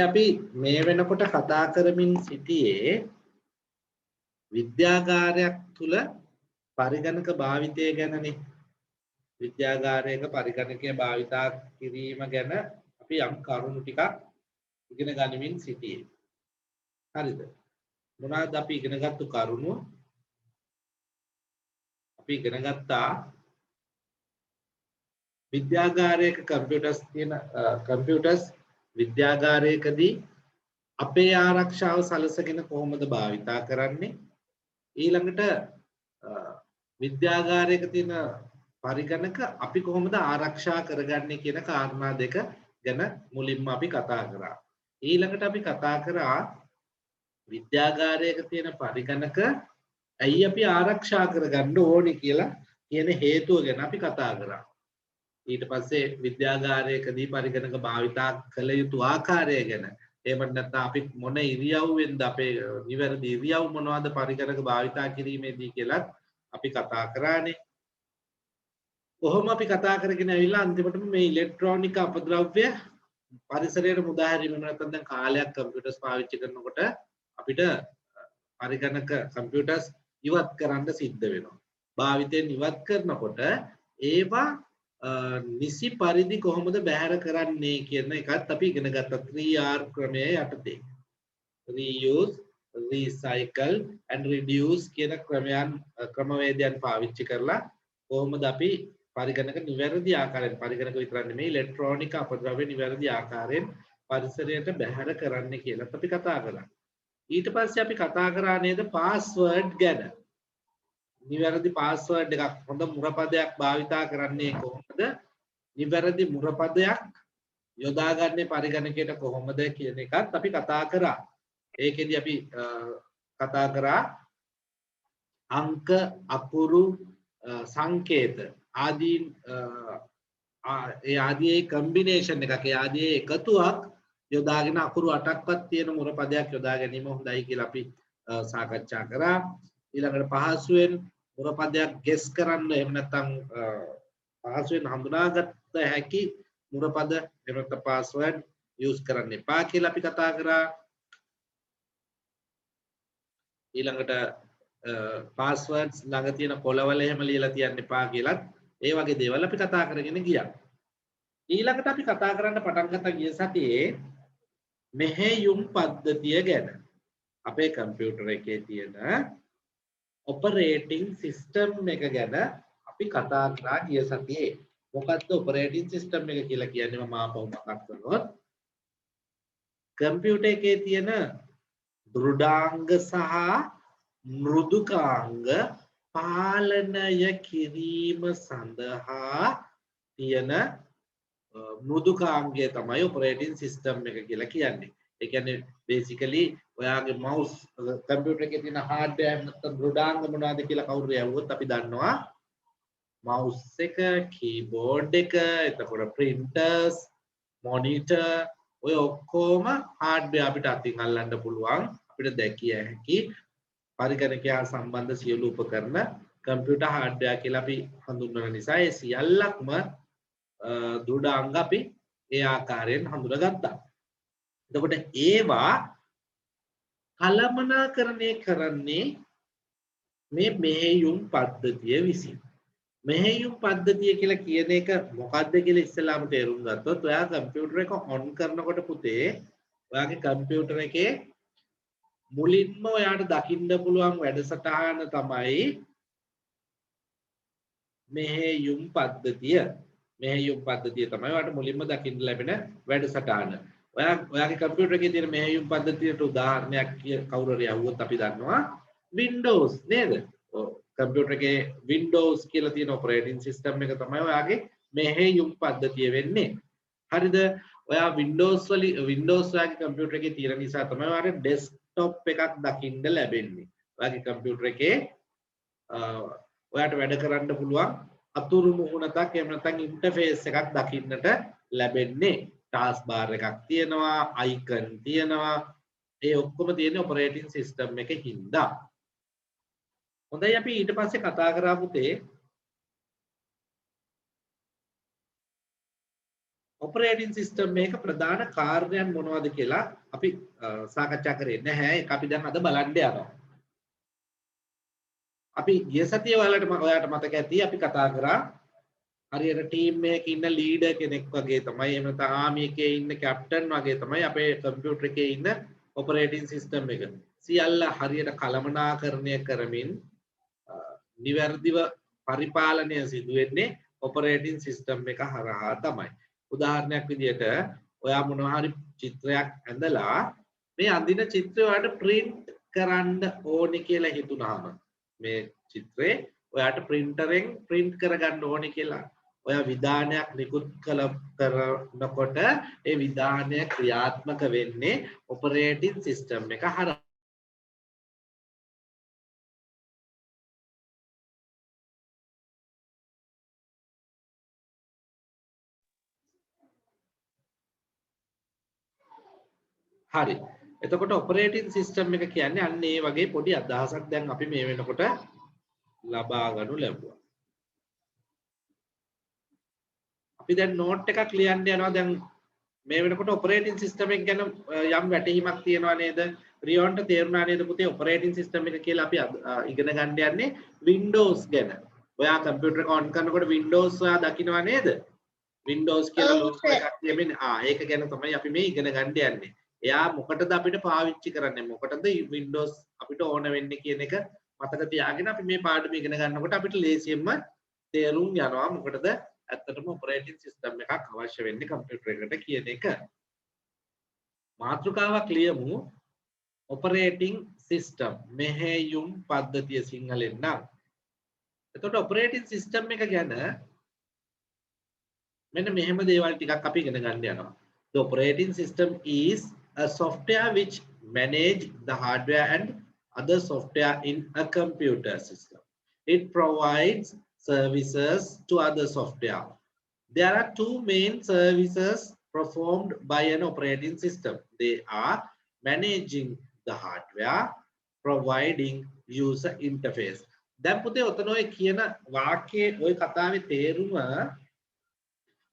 අපි මේ වෙනකොට කතා කරමින් සිටියේ විද්‍යාගාරයක් තුල පරිගණක භාවිතය ගැනනේ. විද්‍යාගාරයක පරිගණකය භාවිතා කිරීම ගැන අපි යම් කරුණු ටිකක් ඉගෙන ගනිමින් සිටියේ. හරිද? මොනවාද අපි ඉගෙනගත්තු කරුණු? අපි ඉගෙන ගත්තා විද්‍යාගාරයක කම්පියුටර්ස් විද්‍යාගාරයකදී අපේ ආරක්ෂාව සලසගෙන කොහොමද භාවිතා කරන්නේ? ඊළඟට විද්‍යාගාරයක තියෙන පරිගණක අපි කොහොමද ආරක්ෂා කරගන්නේ කියන කාරණා දෙක ගැන මුලින්ම අපි කතා කරා. ඊළඟට අපි කතා කරා විද්‍යාගාරයක තියෙන පරිගණක ඇයි අපි ආරක්ෂා කරගන්න ඕනේ කියලා කියන හේතුව ගැන අපි කතා කරා. ඊට පස්සේ විද්‍යාගාරයකදී පරිගණක භාවිතා කළ යුතු ආකාරය ගැන එහෙම නැත්නම් අපි මොන ඉරියව්වෙන්ද අපේ නිවැරදි ඉරියව් මොනවද පරිගණක භාවිතා කිරීමේදී කියලාත් අපි කතා කරානේ. කොහොම අපි කතා කරගෙන ඇවිල්ලා අන්තිමටම මේ ඉලෙක්ට්‍රොනික අපද්‍රව්‍ය පරිසරයට මුදා හැරීම නැත්නම් දැන් කාලයක් කම්පියුටර්ස් පාවිච්චි කරනකොට අපිට පරිගණක කම්පියුටර්ස් ඉවත් කරන්න සිද්ධ වෙනවා. භාවිතයෙන් ඉවත් කරනකොට ඒවා නිසි පරිදි කොහොමද බැහැර කරන්නේ කියන එකත් අපි ඉගෙන ගත්තා 3R ක්‍රමය යටතේ. reuse, recycle and reduce කියන ක්‍රමවේදයන් පාවිච්චි කරලා කොහොමද අපි පරිගණක නිවැරදි ආකාරයෙන් පරිගණක විතරක් නෙමෙයි ඉලෙක්ට්‍රොනික අපද්‍රව්‍ය නිවැරදි ආකාරයෙන් පරිසරයට බැහැර කරන්න කියලා අපි කතා කරා. ඊට පස්සේ අපි කතා කරා නේද පාස්වර්ඩ් ගැන. නිවැරදි පාස්වර්ඩ් එකක් හොඳ මුරපදයක් භාවිතා කරන්නේ කොහොමද? නිවැරදි මුරපදයක් යොදාගන්නේ පරිගණකයට කොහොමද කියන එකත් අපි කතා කරා. ඒකෙදි අපි කතා කරා අංක අකුරු සංකේත ආදී ආදී කම්බිනේෂන් එකක් ආදී එකතුවක් යොදාගෙන අකුරු 8ක්වත් තියෙන මුරපදයක් යොදා ගැනීම හොඳයි කියලා අපි සාකච්ඡා කරා. ඊළඟට පහසුවෙන් මුරපදයක් ගෙස් කරන්න එහෙම නැත්නම් පහසුවෙන් හඳුනාගත හැකි මුරපද එහෙම නැත්නම් පාස්වර්ඩ් යූස් කරන්න එපා කියලා අපි කතා කරා. ඊළඟට පාස්වර්ඩ්ස් ළඟ තියෙන කොළවල එහෙම ලියලා තියන්න එපා කියලාත් ඒ වගේ දේවල් අපි කතා කරගෙන ගියා. ඊළඟට අපි කතා කරන්න පටන් ගත්තා ගිය සතියේ මෙහෙයුම් පද්ධතිය ගැන. අපේ කම්පියුටර් එකේ තියෙන ඔපරේටිං සිස්ටම් එක ගැන අපි කතා කරා ගිය සතියේ. මොකක්ද ඔපරේටිං සිස්ටම් එක කියලා කියන්නේ? මම ආපහු මතක් කරනොත් කම්පියුටර් එකේ තියෙන දෘඩාංග සහ මෘදුකාංග පාලනය කිරීම සඳහා තියෙන මෘදුකාංගය තමයි ඔපරේටිං සිස්ටම් එක කියලා කියන්නේ. ඒ කියන්නේ බේසිකලි ඔයාගේ මවුස් කම්පියුටර් එකේ තියෙන හાર્ඩ්වෙයාර් නැත්නම් දෘඩාංග මොනවද කියලා කවුරු යවුවොත් අපි දන්නවා මවුස් එක, කීබෝඩ් එක, එතකොට printers, monitor ඔය ඔක්කොම හાર્ඩ්වෙයාර් අපිට අතින් අල්ලන්න පුළුවන්. අපිට දැකිය හැකි පරිගණකය සම්බන්ධ සියලු උපකරණ කම්පියුටර් හાર્ඩ්වෙයාර් කියලා අපි හඳුන්වන නිසා ඒ සියල්ලක්ම දෘඩාංග අපි ඒ ආකාරයෙන් හඳුනාගත්තා. එතකොට ඒවා කළමනාකරණය කරන්නේ මේ මෙහෙයුම් පද්ධතිය විසින්. මෙහෙයුම් පද්ධතිය කියලා කියන එක මොකක්ද කියලා ඉස්සෙල්ලාම තේරුම් ගත්තොත් ඔයා කම්පියුටර් එක ඔන් කරනකොට පුතේ ඔයාගේ කම්පියුටර් එකේ මුලින්ම ඔයාට දකින්න පුළුවන් වැඩසටහන තමයි මෙහෙයුම් පද්ධතිය. මෙහෙයුම් පද්ධතිය තමයි ඔයාට මුලින්ම දකින්න ලැබෙන වැඩසටහන. ඔයාගේ කම්පියුටර් එකේ තියෙන මෙහෙයුම් පද්ධතියට උදාහරණයක් කවුරු හරි අහුවොත් අපි දන්නවා Windows නේද? කම්පියුටර් එකේ Windows කියලා තියෙන ඔපරේටිං සිස්ටම් එක තමයි ඔයාගේ මෙහෙයුම් පද්ධතිය වෙන්නේ. හරිද? ඔයා Windows ඔයාගේ කම්පියුටර් එකේ තියෙන නිසා තමයි ඔයාට ඩෙස්ක්ටොප් එකක් දකින්න ලැබෙන්නේ. ඔයාගේ කම්පියුටර් එකේ ඔයාට වැඩ කරන්න පුළුවන් අතුරු මුහුණක් එහෙම නැත්නම් ඉන්ටර්ෆේස් එකක් දකින්නට ලැබෙන්නේ. ටාස්ක් බාර් එකක් තියෙනවා, අයිකන් තියෙනවා. ඒ ඔක්කොම තියෙන්නේ ඔපරේටිං සිස්ටම් එකේ හින්දා. හොඳයි අපි ඊට පස්සේ කතා කරා පුතේ ඔපරේටින් සිස්ටම් එකක ප්‍රධාන කාර්යයන් මොනවද කියලා අපි සාකච්ඡා කරේ නැහැ. ඒක අපි දැන් අද බලන්න යනවා. අපි ගිය සතියේ ඔයාලට මතක ඇති අපි කතා කරා හරියට ටීම් එකක ඉන්න ලීඩර් කෙනෙක් වගේ තමයි එහෙම නැත්නම් ආමි එකේ ඉන්න කැප්ටන් වගේ තමයි අපේ කම්පියුටර් එකේ ඉන්න ඔපරේටින් සිස්ටම් එක. සියල්ල හරියට කළමනාකරණය කරමින් නිවැරදිව පරිපාලනය සිදු වෙන්නේ ඔපරේටින් සිස්ටම් එක හරහා තමයි. උදාහරණයක් විදිහට ඔයා මොනවා හරි චිත්‍රයක් ඇඳලා මේ අඳින චිත්‍රය ඔයාලට print කරන්න ඕනේ කියලා හිතුනහම මේ චිත්‍රේ ඔයාට printerෙන් print කරගන්න ඕනේ කියලා ඔයා විධානයක් නිකුත් කරනකොට ඒ විධානය ක්‍රියාත්මක වෙන්නේ ඔපරේටින් සිස්ටම් එක හරහා. හරි. එතකොට ඔපරේටින් සිස්ටම් එක කියන්නේ අන්න ඒ වගේ පොඩි අදහසක් දැන් අපි මේ වෙනකොට ලබා ගන්නු ලැබුවා. අපි දැන් නෝට් එකක් ලියන්න යනවා. දැන් මේ වෙනකොට ඔපරේටින් සිස්ටම් එක ගැන යම් වැටහීමක් තියෙනවා නේද? රියොන්ට තේරුණා නේද පුතේ ඔපරේටින් සිස්ටම් එක කියලා අපි ඉගෙන ගන්න යන්නේ Windows ගැන. ඔයා කම්පියුටර් එක ඔන් කරනකොට Windows ඔයා දකින්නවා නේද? Windows කියලා ලෝගෝ එකක් තියෙමින් ඒක ගැන තමයි අපි මේ ඉගෙන ගන්න යන්නේ. එයා මොකටද අපිට පාවිච්චි කරන්නේ? මොකටද Windows අපිට ඕන වෙන්නේ කියන එක මතක තියාගෙන අපි මේ පාඩම ඉගෙන ගන්නකොට අපිට ලේසියෙන්ම තේරුම් යනවා මොකටද ඇත්තටම ඔපරේටින් සිස්ටම් එකක් අවශ්‍ය වෙන්නේ කම්පියුටර් එකට කියන එක. මාතෘකාවක් ලියමු ඔපරේටින් සිස්ටම් මෙහෙයුම් පද්ධතිය සිංහලෙන් නම්. එතකොට ඔපරේටින් සිස්ටම් එක ගැන මෙන්න මෙහෙම දේවල් ටිකක් අපි ඉගෙන ගන්න යනවා. The operating system is a software which manage the hardware and other software in a computer system. It provides services to other software. There are two main services performed by an operating system. They are managing the hardware, providing user interface. දැන් පුතේ ඔතන ඔය කියන වාක්‍යයේ ඔය කතාවේ තේරුම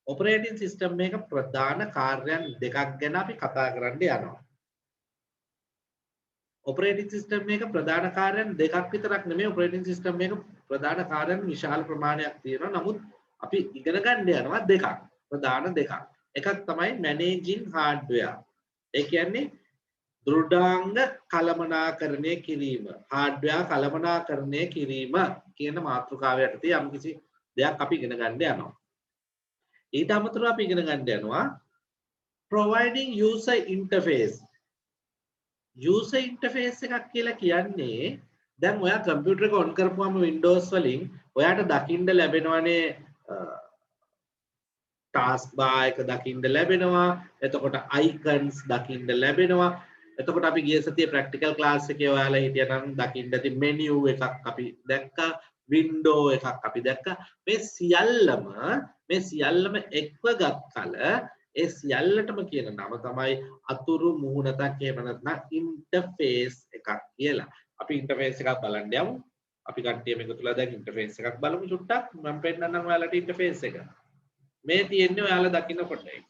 operating system එක ප්‍රධාන කාර්යයන් දෙකක් ගැන අපි කතා කරන්න යනවා. ඔපරේටින් සිස්ටම් එක ප්‍රධාන කාර්යයන් දෙකක් විතරක් නෙමෙයි ඔපරේටින් සිස්ටම් එක ප්‍රධාන කාර්යයන් විශාල ප්‍රමාණයක් තියෙනවා. නමුත් අපි ඉගෙන ගන්න යනවා දෙකක්. ප්‍රධාන දෙකක්. එකක් තමයි managing hardware. ඒ කියන්නේ දෘඩාංග කළමනාකරණය කිරීම. hardware කළමනාකරණය කිරීම කියන මාතෘකාව යටතේ යම්කිසි දෙයක් අපි ඉගෙන ගන්න යනවා. ඊට අමතරව අපි ඉගෙන ගන්න යනවා providing user interface. user interface එකක් කියලා කියන්නේ දැන් ඔයා කම්පියුටර් එක ඔන් කරපුවාම Windows වලින් ඔයාට දකින්න ලැබෙනවානේ task bar එක දකින්න ලැබෙනවා. එතකොට icons දකින්න ලැබෙනවා. එතකොට අපි ගිය සතියේ practical class එකේ ඔයාලා හිටියනම් දකින්න ඇති menu එකක් අපි දැක්කා. window එකක් අපි දැක්කා. මේ සියල්ලම එක්ව ගත්කල ඒ සියල්ලටම කියන නම තමයි අතුරු මුහුණතක් එහෙම නැත්නම් ඉන්ටර්ෆේස් එකක් කියලා. අපි ඉන්ටර්ෆේස් එකක් බලන්න යමු. අපි කට්ටියම එකතුලා දැන් ඉන්ටර්ෆේස් එකක් බලමු චුට්ටක්. මම පෙන්නන්නම් ඔයාලට ඉන්ටර්ෆේස් එක. මේ තියෙන්නේ ඔයාලා දකින්නකොට එක.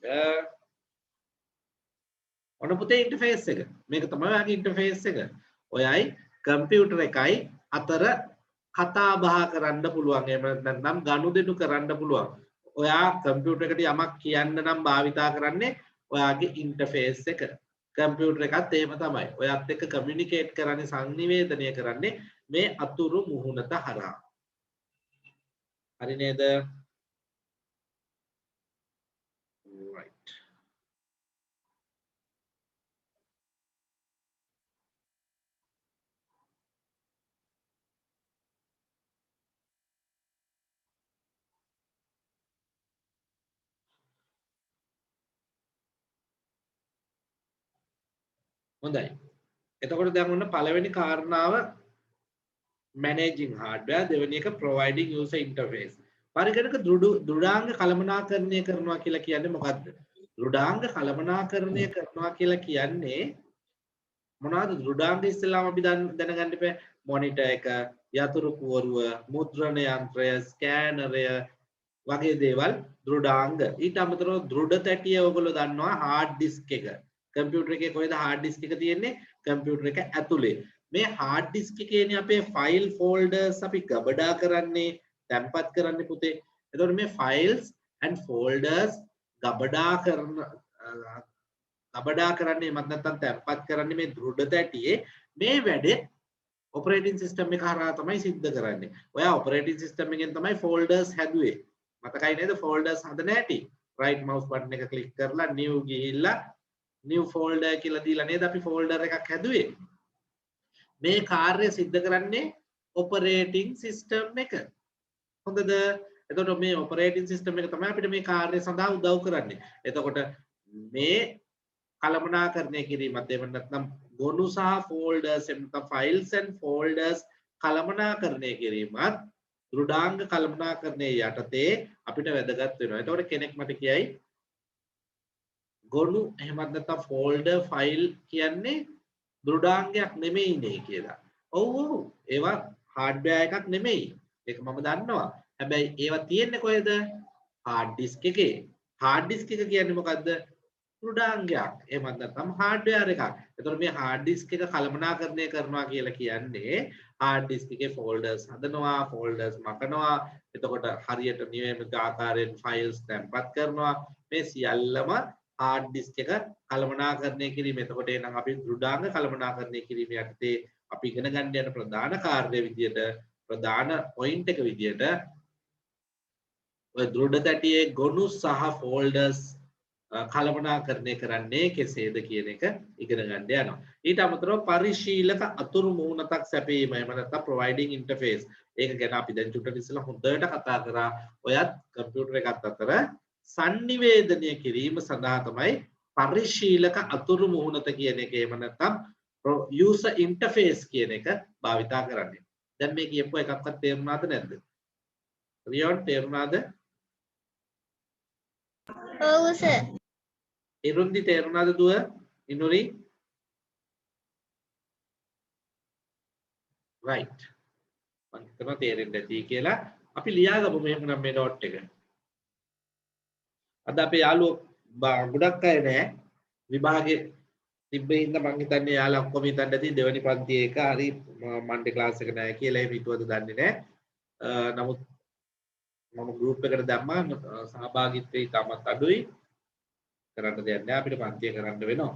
ඔන්න පුතේ ඉන්ටර්ෆේස් එක. මේක තමයි ඔයාගේ ඉන්ටර්ෆේස් එක. ඔයයි කම්පියුටර් එකයි අතර කතා බහ කරන්න පුළුවන්. එහෙම නැත්නම් ගනුදෙනු කරන්න පුළුවන්. ඔයා කම්පියුටර් එකට යමක් කියන්න නම් භාවිතා කරන්නේ ඔයාගේ ඉන්ටර්ෆේස් එක. කම්පියුටර් එකත් එහෙම තමයි. ඔයත් එක්ක කමියුනිකේට් කරන්නේ සංනිවේදනය කරන්නේ මේ අතුරු මුහුණත හරහා. හරි නේද? right. හොඳයි. එතකොට දැන් ඔන්න පළවෙනි කාරණාව managing hardware, දෙවෙනි එක providing user interface. පරිගණක දෘඩාංග කළමනාකරණය කරනවා කියලා කියන්නේ මොකද්ද? දෘඩාංග කළමනාකරණය කරනවා කියලා කියන්නේ මොනවද? දෘඩාංග ඉස්සෙල්ලාම අපි දැනගන්න ඉපේ මොනිටර් එක, යතුරු පුවරුව, මුද්‍රණ යන්ත්‍රය, ස්කෑනරය වගේ දේවල් දෘඩාංග. ඊට අමතරව දෘඩ තැටිය ඔයගොල්ලෝ දන්නවා හાર્ඩ් ඩිස්ක් එක. කම්පියුටර් එකේ කොහෙද හાર્ඩ් ඩිස්ක් එක තියෙන්නේ? කම්පියුටර් එක ඇතුලේ. මේ හાર્ඩ් ඩිස්ක් එකේනේ අපේ ෆයිල් ෆෝල්ඩර්ස් අපි ගබඩා කරන්නේ, තැම්පත් කරන්නේ පුතේ. එතකොට මේ ෆයිල්ස් and folders ගබඩා කරන්නේ මත් නැත්නම් තැම්පත් කරන්නේ මේ දෘඩ තැටියේ මේ වැඩේ ඔපරේටින් සිස්ටම් එක හරහා තමයි සිද්ධ කරන්නේ. ඔයා ඔපරේටින් සිස්ටම් එකෙන් තමයි ෆෝල්ඩර්ස් හැදුවේ. මතකයි නේද ෆෝල්ඩර්ස් හදන හැටි? right mouse button එක ක්ලික් කරලා new ගිහිල්ලා new folder කියලා දීලා නේද අපි ෆෝල්ඩර් එකක් හැදුවේ. මේ කාර්යය සිද්ධ කරන්නේ ඔපරේටින් සිස්ටම් එක. හොඳද? එතකොට මේ ඔපරේටින් සිස්ටම් එක තමයි අපිට මේ කාර්යය සඳහා උදව් කරන්නේ. එතකොට මේ කළමනාකරණය කිරීමත් එහෙම නැත්නම් ගොනු සහ ෆෝල්ඩර්ස් එහෙම නැත්නම් ෆයිල්ස් and ෆෝල්ඩර්ස් කළමනාකරණය කිරීමත් දෘඩාංග කළමනාකරණයේ යටතේ අපිට වැදගත් වෙනවා. එතකොට කෙනෙක් මට කියයි ගොනු එහෙමත් නැත්නම් ෆෝල්ඩර් ෆයිල් කියන්නේ දෘඩාංගයක් නෙමෙයිනේ කියලා. ඔව් ඔව් ඒවා හાર્ඩ්වෙයාර් එකක් නෙමෙයි. ඒක මම දන්නවා. හැබැයි ඒවා තියෙන්නේ කොහෙද? හાર્ඩ් ඩිස්ක් එකේ. හાર્ඩ් ඩිස්ක් එක කියන්නේ මොකද්ද? දෘඩාංගයක්. එහෙමත් නැත්නම් හાર્ඩ්වෙයාර් එකක්. එතකොට මේ හાર્ඩ් ඩිස්ක් එක කළමනාකරණය කරනවා කියලා කියන්නේ හાર્ඩ් ඩිස්ක් එකේ ෆෝල්ඩර්ස් හදනවා, ෆෝල්ඩර්ස් මකනවා. එතකොට හරියට නියමිත ආකාරයෙන් ෆයිල්ස් තැම්පත් කරනවා. මේ සියල්ලම hard disk එක කළමනාකරණය කිරීම. එතකොට එනම් අපි දෘඩාංග කළමනාකරණය කිරීම යටතේ අපි ඉගෙන ගන්න යන ප්‍රධාන කාර්ය විදියට ප්‍රධාන පොයින්ට් එක විදියට ඔය දෘඩ තැටියේ ගොනු සහ ෆෝල්ඩර්ස් කළමනාකරණය කරන්නේ කෙසේද කියන එක ඉගෙන ගන්න යනවා. ඊට අමතරව පරිශීලක අතුරු මුහුණතක් සැපීම එහෙම නැත්නම් providing interface. ඒක ගැන අපි දැන් චුට්ටක් ඉස්සෙල්ලා හොඳට කතා කරා. ඔයත් කම්පියුටර් එකත් අතර සංනිවේදනය කිරීම සඳහා තමයි පරිශීලක අතුරු මුහුණත කියන එක එහෙම නැත්නම් user interface කියන එක භාවිතා කරන්නේ. දැන් මේ කියපුව එකක්වත් තේරුණාද නැද්ද? රියොන් තේරුණාද? ඔව් සර්. ඉරුන්දි තේරුණාද දුව? ඉනුරි? right. මම හිතනවා තේරෙන්නේ නැති කියලා. අපි ලියාගමු මෙහෙමනම් මේ note එක. අද අපේ යාළුවෝ ගොඩක් අය නෑ විභාගේ තිබ්බේ ඉඳ මං හිතන්නේ යාළුවා ඔක්කොම හිතන්නේ නැති දෙවෙනි පන්තියේ එක හරි මන්ඩේ ක්ලාස් එක නෑ කියලා එහෙම හිතුවද දන්නේ නෑ. නමුත් මම ගෲප් එකට දැම්මා සහභාගීත්වය ඉතාමත් අඩුයි. කරන්න දෙයක් නෑ අපිට පන්තිය කරන්න වෙනවා.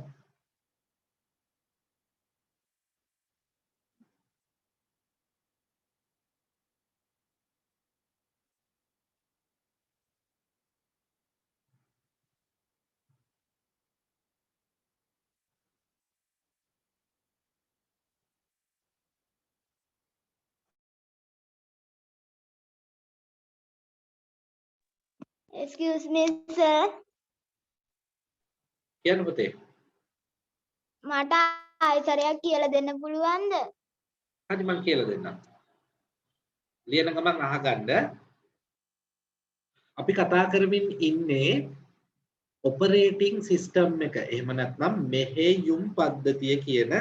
Excuse me sir. කියන්න පුතේ. මට ආයතරයක් කියලා දෙන්න පුළුවන්ද? හරි මම කියලා දෙන්නම්. ලියන ගමන් අහගන්න. අපි කතා කරමින් ඉන්නේ ඔපරේටිං සිස්ටම් එක. එහෙම නැත්නම් මෙහෙයුම් පද්ධතිය කියන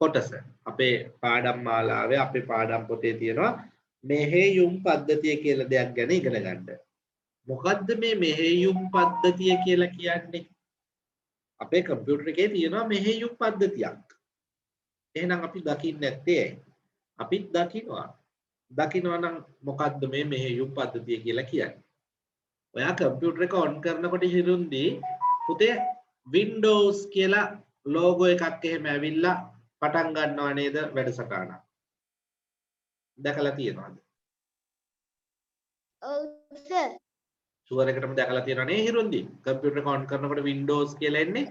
කොටස. අපේ පාඩම් මාලාවේ අපේ පාඩම් පොතේ තියෙනවා මෙහෙයුම් පද්ධතිය කියලා දෙයක් ගැන ඉගෙන ගන්න. මොකද්ද මේ මෙහෙයුම් පද්ධතිය කියලා කියන්නේ? අපේ කම්පියුටර් එකේ තියෙනවා මෙහෙයුම් පද්ධතියක්. එහෙනම් අපි දකින්නේ නැත්තේ ඇයි? අපිත් දකින්නවා. දකින්නවා නම් මොකද්ද මේ මෙහෙයුම් පද්ධතිය කියලා කියන්නේ? ඔයා කම්පියුටර් එක ඔන් කරනකොට හිරුන්දී පුතේ Windows කියලා ලෝගෝ එකක් එහෙම ඇවිල්ලා පටන් ගන්නව නේද වැඩසටහන? දැකලා තියෙනවද? ඔව් සර්. ෂුවර් එකටම දැකලා තියෙනව නේ හිරුන්දී? කම්පියුටර් එක ඔන් කරනකොට Windows කියලා එන්නේ.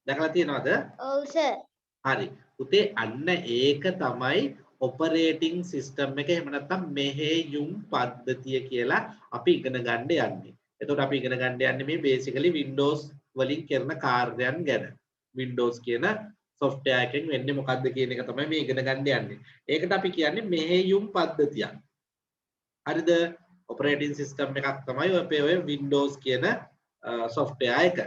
දැකලා තියෙනවද? ඔව් සර්. හරි. පුතේ අන්න ඒක තමයි ඔපරේටිං සිස්ටම් එක එහෙම නැත්නම් මෙහෙයුම් පද්ධතිය කියලා අපි ඉගෙන ගන්න යන්නේ. එතකොට අපි ඉගෙන ගන්න යන්නේ මේ බේසිකලි Windows වලින් කරන කාර්යයන් ගැන. Windows කියන software එකෙන් වෙන්නේ මොකද්ද කියන එක තමයි මේ ඉගෙන ගන්න යන්නේ. ඒකට අපි කියන්නේ මෙහෙයුම් පද්ධතියක්. හරිද? ඔපරේටිං සිස්ටම් එකක් තමයි ඔය Windows කියන software එක.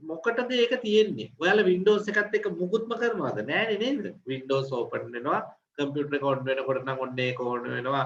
මොකටද ඒක තියෙන්නේ? ඔයාලා Windows එකත් එක්ක මුකුත්ම කරනවද? නෑනේ නේද? Windows open වෙනවා, කම්පියුටර් එක on වෙනකොට නම් ඔන්න ඒක on වෙනවා.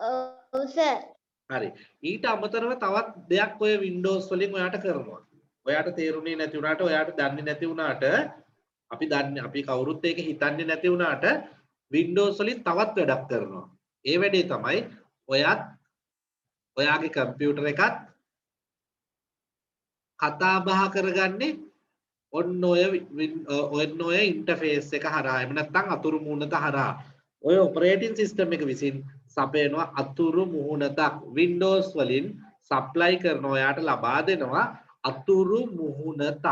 ඔව් සර්. හරි. ඊට අමතරව තවත් දෙයක් ඔය Windows වලින් ඔයාට කරනවා. ඔයාට තේරුනේ නැති වුණාට ඔයාට දන්නේ නැති වුණාට අපි කවුරුත් ඒක හිතන්නේ නැති වුණාට Windows වලින් තවත් වැඩක් කරනවා. ඒ වැඩේ තමයි ඔයාගේ කම්පියුටර් එකත් කතා බහ කරගන්නේ ඔන්න ඔය ඉන්ටර්ෆේස් එක හරහා. එහෙම නැත්නම් අතුරු මුහුණත හරහා. ඔය ඔපරේටින් සිස්ටම් එක විසින් සපයනවා අතුරු මුහුණතක්. Windows වලින් සප්ලයි කරන ඔයාට ලබා දෙනවා අතුරු මුහුණතක්.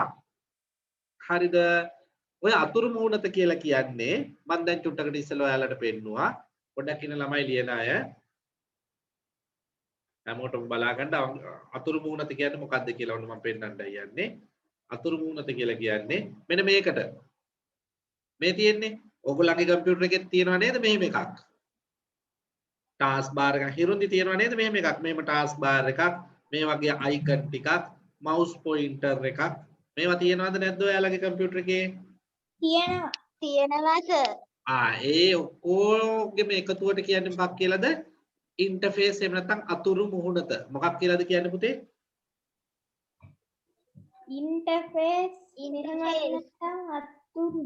හරිද? ඔය අතුරු මුහුණත කියලා කියන්නේ මම දැන් චුට්ටකට ඉස්සෙල්ලා ඔයාලට පෙන්නුවා. පොඩ්ඩක් ඉන්න ළමයි ලියන අය හැමෝටම බලා ගන්න අතුරු මුහුණත කියන්නේ මොකක්ද කියලා ඔන්න මම පෙන්නන්නයි යන්නේ. අතුරු මුහුණත කියලා කියන්නේ මෙන්න මේකට. මේ තියෙන්නේ ඕගොල්ලන්ගේ කම්පියුටර් එකේ තියෙනව නේද මෙහෙම එකක්. ටාස්ක් බාර් එකක් හිරුන්දි තියෙනව නේද මෙහෙම එකක්. මෙහෙම ටාස්ක් බාර් එකක්, මේ වගේ අයිකන් ටිකක්, මවුස් පොයින්ටර් එකක්. මේවා තියෙනවද නැද්ද ඔයාලගේ කම්පියුටර් එකේ? තියෙනවා සර්. ඒ ඔක්කොගෙම එකතුවට කියන්නේ මොකක් කියලාද? ඉන්ටර්ෆේස් එහෙම නැත්නම් අතුරු මුහුණත. මොකක් කියලාද කියන්නේ පුතේ? ඉන්ටර්ෆේස් නැත්නම් අතුරු.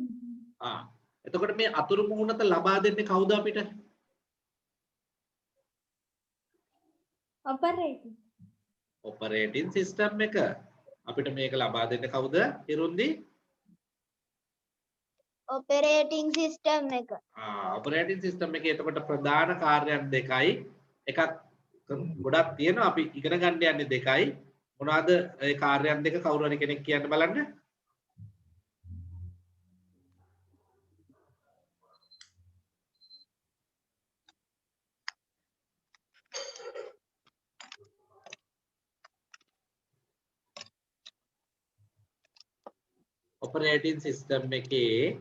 එතකොට මේ අතුරු මුහුණත ලබා දෙන්නේ කවුද අපිට? ඔපරේටින් සිස්ටම් එක. අපිට මේක ලබා දෙන්නේ කවුද? හිරුන්දි? ඔපරේටින් සිස්ටම් එක. ඔපරේටින් සිස්ටම් එකේ එතකොට ප්‍රධාන කාර්යයන් දෙකයි. එකක් ගොඩක් තියෙනවා අපි ඉගෙන ගන්න යන්නේ දෙකයි. මොනවාද ඒ කාර්යයන් දෙක කවුරු හරි කෙනෙක් කියන්න බලන්න. ඔපරේටින් සිස්ටම් එකේ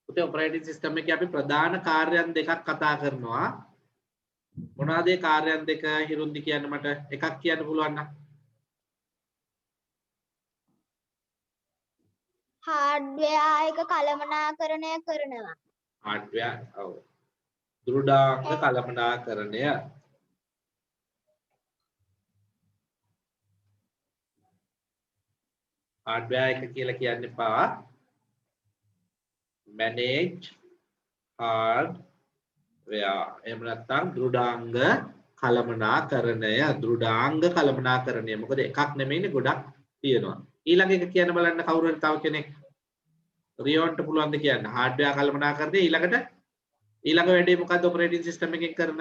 ඔපරේටින් සිස්ටම් එකේ අපි ප්‍රධාන කාර්යයන් දෙකක් කතා කරනවා. මොනවාද ඒ කාර්යයන් දෙක හිරුන්දි කියන්න මට එකක් කියන්න පුළුවන් නම්? හાર્ඩ්වෙයාර් එක කළමනාකරණය කරනවා. හાર્ඩ්වෙයාර් ඔව්. දෘඩාංග කළමනාකරණය. හાર્ඩ්වෙයාර් එක කියලා කියන්න එපා. manage hardware එහෙම නැත්නම් දෘඩාංග කළමනාකරණය. දෘඩාංග කළමනාකරණය. මොකද එකක් නෙමෙයිනේ ගොඩක් තියෙනවා. ඊළඟ එක කියන්න බලන්න කවුරු හරි තව කෙනෙක් රියොන්ට පුළුවන් ද කියන්න. හાર્ඩ්වෙයාර් කළමනාකරණය ඊළඟ වැඩේ මොකද්ද ඔපරේටින් සිස්ටම් එකෙන් කරන?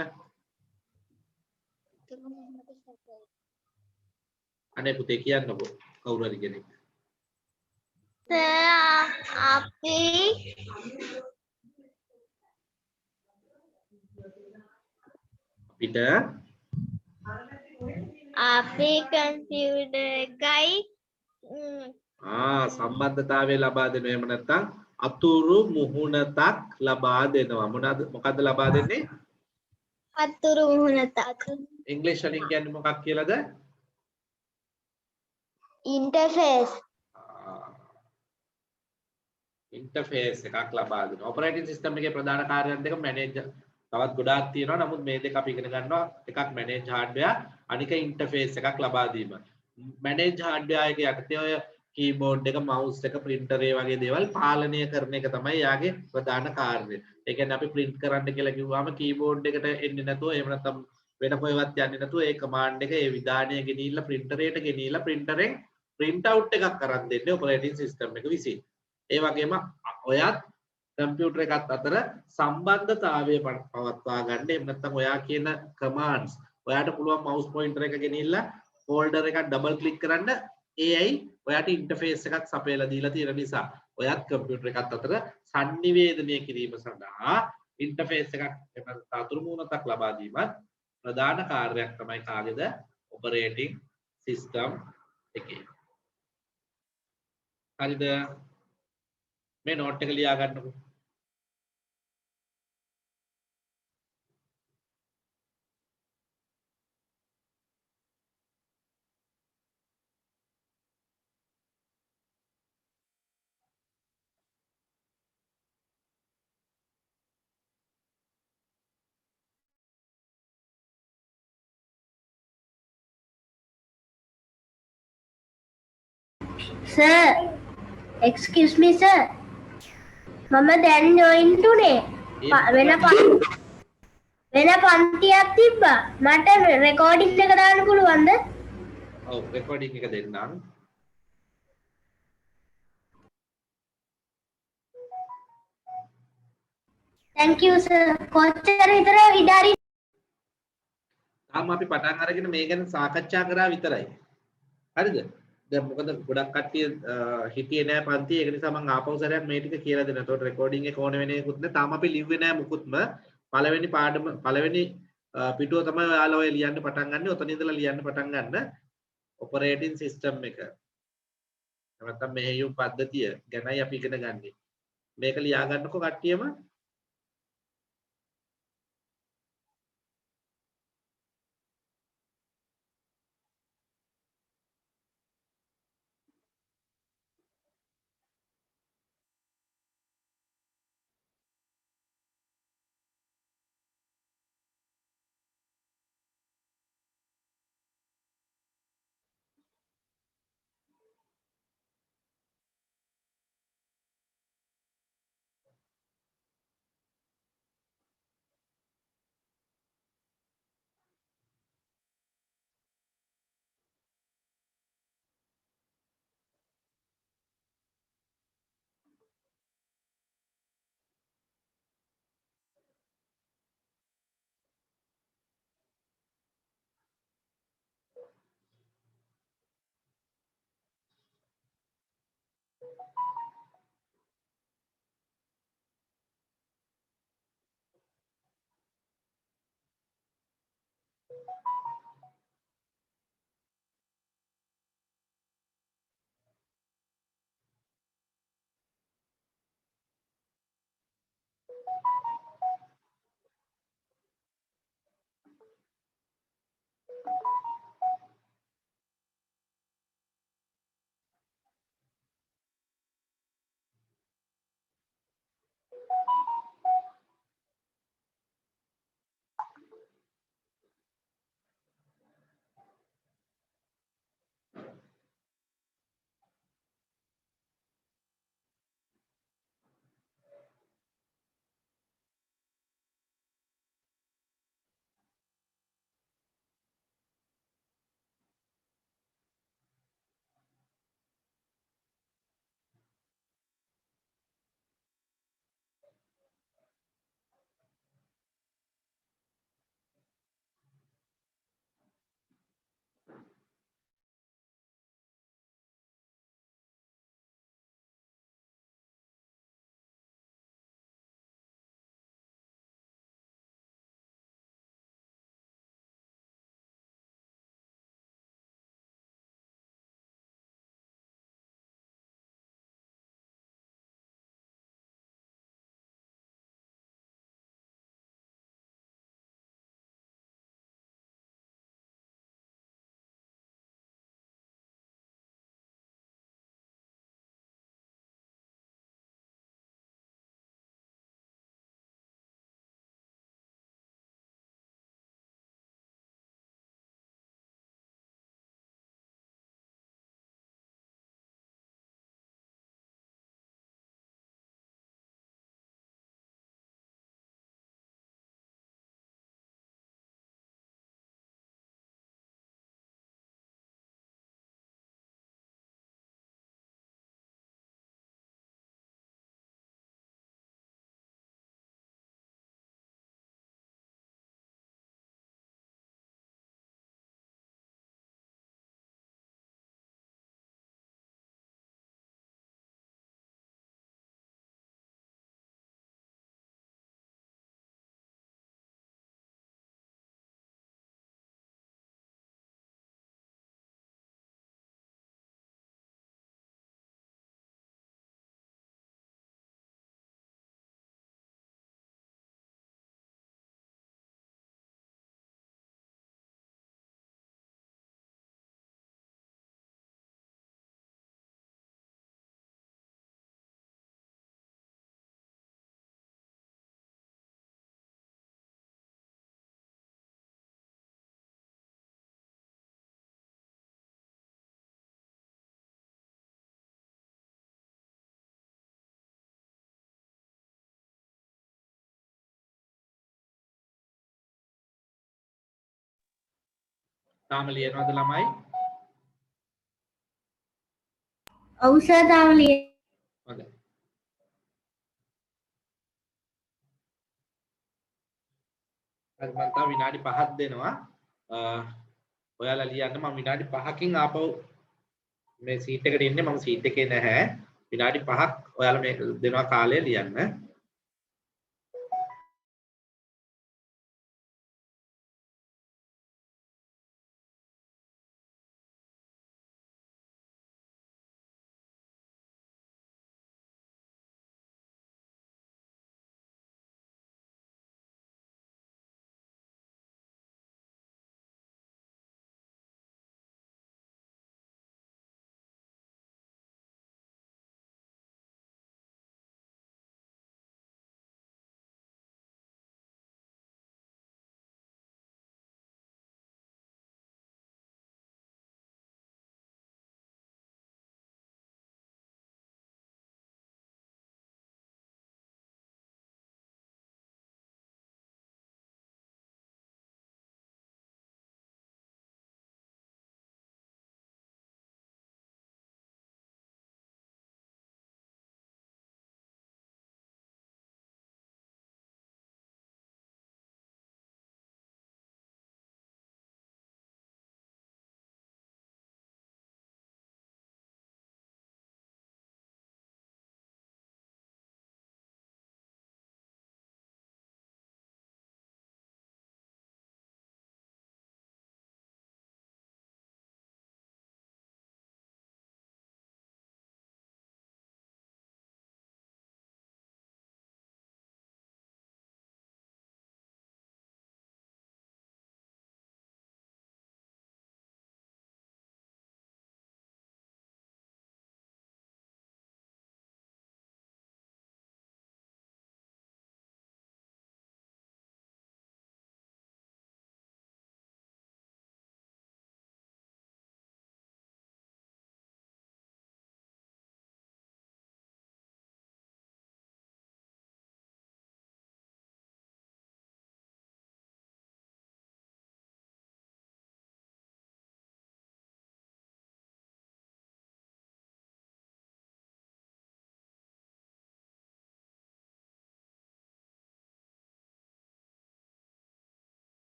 අනේ පුතේ කියන්නකෝ කවුරු හරි කෙනෙක්. අපේ කම්පියුටර් එකයි සම්බන්ධතාවය ලබා දෙනවා. එහෙම නැත්නම් අතුරු මුහුණතක් ලබා දෙනවා. මොකද්ද ලබා දෙන්නේ? අතුරු මුහුණතක්. ඉංග්‍රීසි වලින් කියන්නේ මොකක් කියලාද? ඉන්ටර්ෆේස්. ඉන්ටර්ෆේස් එකක් ලබා දෙනවා. ඔපරේටින් සිස්ටම් එකේ ප්‍රධාන කාර්යයන් දෙක මැනේජ් තවත් ගොඩාක් තියෙනවා. නමුත් මේ දෙක අපි ඉගෙන ගන්නවා. එකක් මැනේජ් හાર્ඩ්වෙයාර්, අනික ඉන්ටර්ෆේස් එකක් ලබා දීම. මැනේජ් හાર્ඩ්වෙයාර් එක යටතේ ඔය කීබෝඩ් එක, මවුස් එක, printer ඒ වගේ දේවල් පාලනය කරන එක තමයි යාගේ ප්‍රධාන කාර්යය. ඒ කියන්නේ අපි print කරන්න කියලා කිව්වම කීබෝඩ් එකට එන්නේ නැතුව එහෙම නැත්නම් වෙන කොහෙවත් යන්නේ නැතුව ඒ command එක ඒ විධානය ගෙනිහිල්ලා printer එකට ගෙනිහිල්ලා printer එකෙන් print out එකක් කරන් දෙන්නේ operating system එක විසින්. ඒ වගේම ඔයත් කම්පියුටර් එකත් අතර සම්බන්ධතාවය පවත්වා ගන්න. එහෙම නැත්නම් ඔයා කියන commands ඔයාට පුළුවන් mouse pointer එක ගෙනිහිල්ලා folder එකක් double click කරන්න. ඒයි ඔයාට ඉන්ටර්ෆේස් එකක් සපයලා දීලා තියෙන නිසා ඔයත් කම්පියුටර් එකත් අතර sannivedanaya කිරීම සඳහා ඉන්ටර්ෆේස් එකක් එහෙම අතුරු මුහුණතක් ලබා දීමත් ප්‍රධාන කාර්යයක් තමයි කාගේද? ඔපරේටින් සිස්ටම් එකේ. හරිද? මේ නෝට් එක ලියා ගන්නකො. Sir, excuse me, sir. මම දැන් join උනේ. ඒ වෙන පන්තියක් තිබ්බා. මට recording එක දාන්න පුළුවන්ද? ඔව් රෙකෝඩින් එක දෙන්නම්. Thank you, sir. කොච්චර විතර ඉඩාරි තාම අපි පටන් අරගෙන මේ ගැන සාකච්ඡා කරා විතරයි. හරිද? දැන් මොකද ගොඩක් කට්ටිය හිටියේ නෑ පන්ති. ඒක නිසා මම ආපහු සැරයක් මේ ටික කියලා දෙනවා. ඒතකොට රෙකෝඩින් එක ඕන වෙන එකකුත් නෑ. තාම අපි ලිව්වේ නෑ මුකුත්ම. පළවෙනි පාඩම පළවෙනි පිටුව තමයි ඔයාලා ඔය ලියන්න පටන් ගන්න. ඔතන ඉඳලා ලියන්න පටන් ගන්න. ඔපරේටින් සිස්ටම් එක. නැත්නම් මෙහෙයුම් පද්ධතිය ගැනයි අපි ඉගෙන ගන්නේ. මේක ලියා ගන්නකො කට්ටියම. තාම ලියනවද ළමයි? ඔව් සර් තාම ලියන. හොඳයි. හරි මම තව විනාඩි 5ක් දෙනවා. ඔයාලා ලියන්න මම විනාඩි 5කින් ආපහු මේ සීට් එකට ඉන්නේ මම සීට් එකේ නැහැ. විනාඩි 5ක් ඔයාලා මේ දෙනවා කාලය ලියන්න.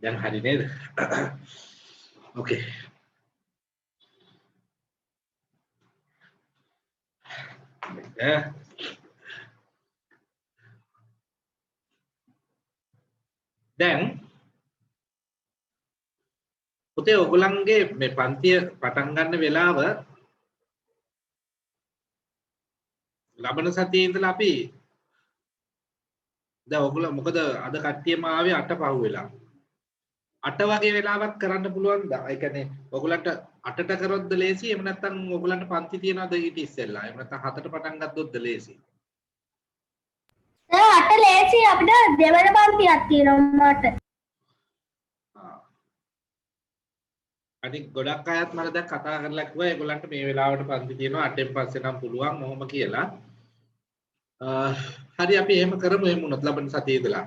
දැන් හරි නේද? ඕකේ. දැන් පුතේ ඔයගොල්ලන්ගේ මේ පන්තිය පටන් ගන්න වෙලාව ලබන සතියේ ඉඳලා අපි දැන් ඔයගොල්ලෝ මොකද අද කට්ටියම ආවේ 8 පහ වෙලා 8 වගේ වෙලාවක් කරන්න පුළුවන්ද? ඒ කියන්නේ ඔයගොල්ලන්ට 8ට කරොත්ද ලේසි? එහෙම නැත්නම් ඔයගොල්ලන්ට පන්ති තියනවාද ඊට ඉස්සෙල්ලා? එහෙම නැත්නම් 7ට පටන් ගත්තොත්ද ලේසි? අට ලේසි අපිට දෙවන පන්තියක් තියෙනවා මට. අනික ගොඩක් අයත් මම දැන් කතා කරලා කිව්වා ඒගොල්ලන්ට මේ වෙලාවට පන්ති තියෙනවා 8න් පස්සේ නම් පුළුවන් මොහොම කියලා. හරි අපි එහෙම කරමු එහෙම වුණත් ලබන සතියේ ඉඳලා.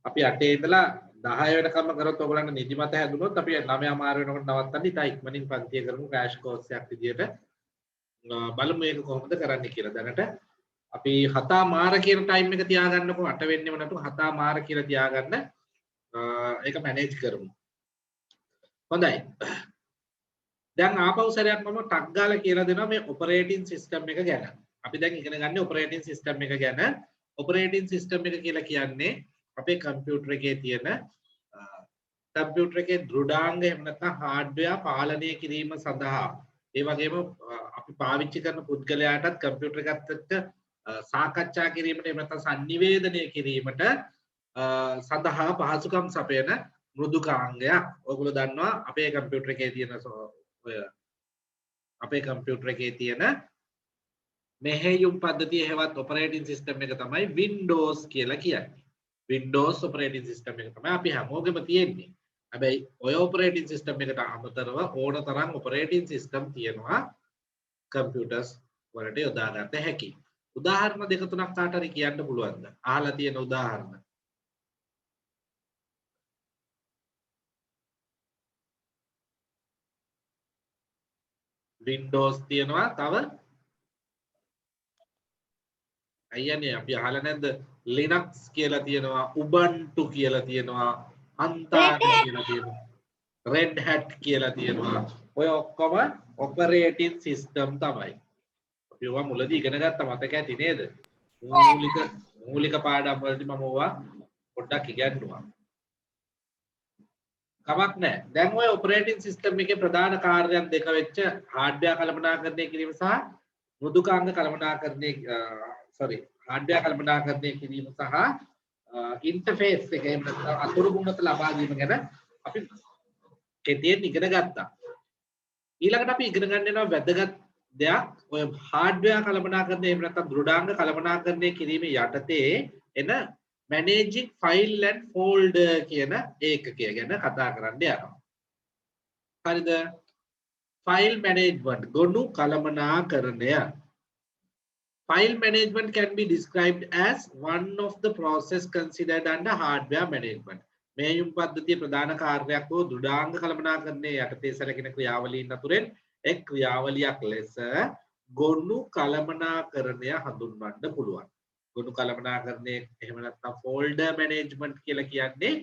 අපි 8 ඉඳලා 10 වෙනකම් කරොත් ඔයගොල්ලන්ට නිදිමත හැදුනොත් අපි 9:00 වෙනකොට නවත්තන්න ඉතා ඉක්මනින් පන්තිය කරමු ක්‍රෑෂ් කෝස් එකක් විදියට. බලමු මේක කොහොමද කරන්න කියලා. දැනට අපි 7:00 කියන ටයිම් එක තියාගන්නකො 8 වෙන්නේම නැතුව 7:00 කියලා තියාගන්න. ඒක මැනේජ් කරමු. හොඳයි. දැන් ආපහු සැරයක් මම ටක් ගාලා කියලා දෙනවා මේ ඔපරේටින් සිස්ටම් එක ගැන. අපි දැන් ඉගෙන ගන්න ඔපරේටින් සිස්ටම් එක ගැන. ඔපරේටින් සිස්ටම් එක කියලා කියන්නේ අපේ කම්පියුටර් එකේ තියෙන කම්පියුටර් එකේ දෘඩාංග එහෙම නැත්නම් හાર્ඩ්වෙයාර් පාලනය කිරීම සඳහා ඒ වගේම අපි පාවිච්චි කරන පුද්ගලයාටත් කම්පියුටර් එකත් එක්ක සාකච්ඡා කිරීමට එහෙම නැත්නම් sannivedanaya කිරීමට සඳහා පහසුකම් සපයන මෘදුකාංගයක්. ඔයගොල්ලෝ දන්නවා අපේ කම්පියුටර් එකේ තියෙන අපේ කම්පියුටර් එකේ තියෙන මෙහෙයුම් පද්ධතිය හෙවත් ඔපරේටින් සිස්ටම් එක තමයි Windows කියලා කියන්නේ. Windows ඔපරේටින් සිස්ටම් එක තමයි අපි හැමෝගෙම තියෙන්නේ. හැබැයි ඔය ඔපරේටින් සිස්ටම් එකට අමතරව ඕන තරම් ඔපරේටින් සිස්ටම් තියෙනවා කම්පියුටර්ස් වලට යොදා ගන්න හැකි. උදාහරණ දෙක තුනක් කාට හරි කියන්න පුළුවන්ද? අහලා තියෙන උදාහරණ. Windows තියෙනවා තව අයියනේ අපි අහලා නැද්ද Linux කියලා තියෙනවා Ubuntu කියලා තියෙනවා Antara කියලා තියෙනවා Red Hat කියලා තියෙනවා ඔය ඔක්කොම operating system තමයි අපි ඔවා මුලදී ඉගෙන ගත්ත මතක ඇති නේද මූලික පාඩම් වලදී මම ඔවා පොඩ්ඩක් ඉගෙනුවා කමක් නැහැ දැන් ඔය operating system එකේ ප්‍රධාන කාර්යයන් දෙක වෙච්ච hardware කළමනාකරණය කිරීම සහ මෘදුකාංග කළමනාකරණය hardware කළමනාකරණය කිරීම සහ interface එක එහෙම නැත්නම් අතුරු ගුණත ලබා දීම ගැන අපි කෙටියෙන් ඉගෙන ගත්තා. ඊළඟට අපි ඉගෙන ගන්න යනවා වැදගත් දෙයක් ඔය hardware කළමනාකරණය එහෙම නැත්නම් දෘඩාංග කළමනාකරණය කිරීම යටතේ එන managing file and folder කියන ඒකකය ගැන කතා කරන්න යනවා. හරිද? file management ගොනු කළමනාකරණය File management can be described as one of the process considered under hardware management. මෙහෙයුම් පද්ධතියේ ප්‍රධාන කාර්යයක් වූ දෘඩාංග කළමනාකරණයේ යටතේ සැලකෙන ක්‍රියාවලීන් අතුරෙන් එක් ක්‍රියාවලියක් ලෙස ගොනු කළමනාකරණය හඳුන්වන්න පුළුවන්. ගොනු කළමනාකරණය එහෙම නැත්නම් folder management කියලා කියන්නේ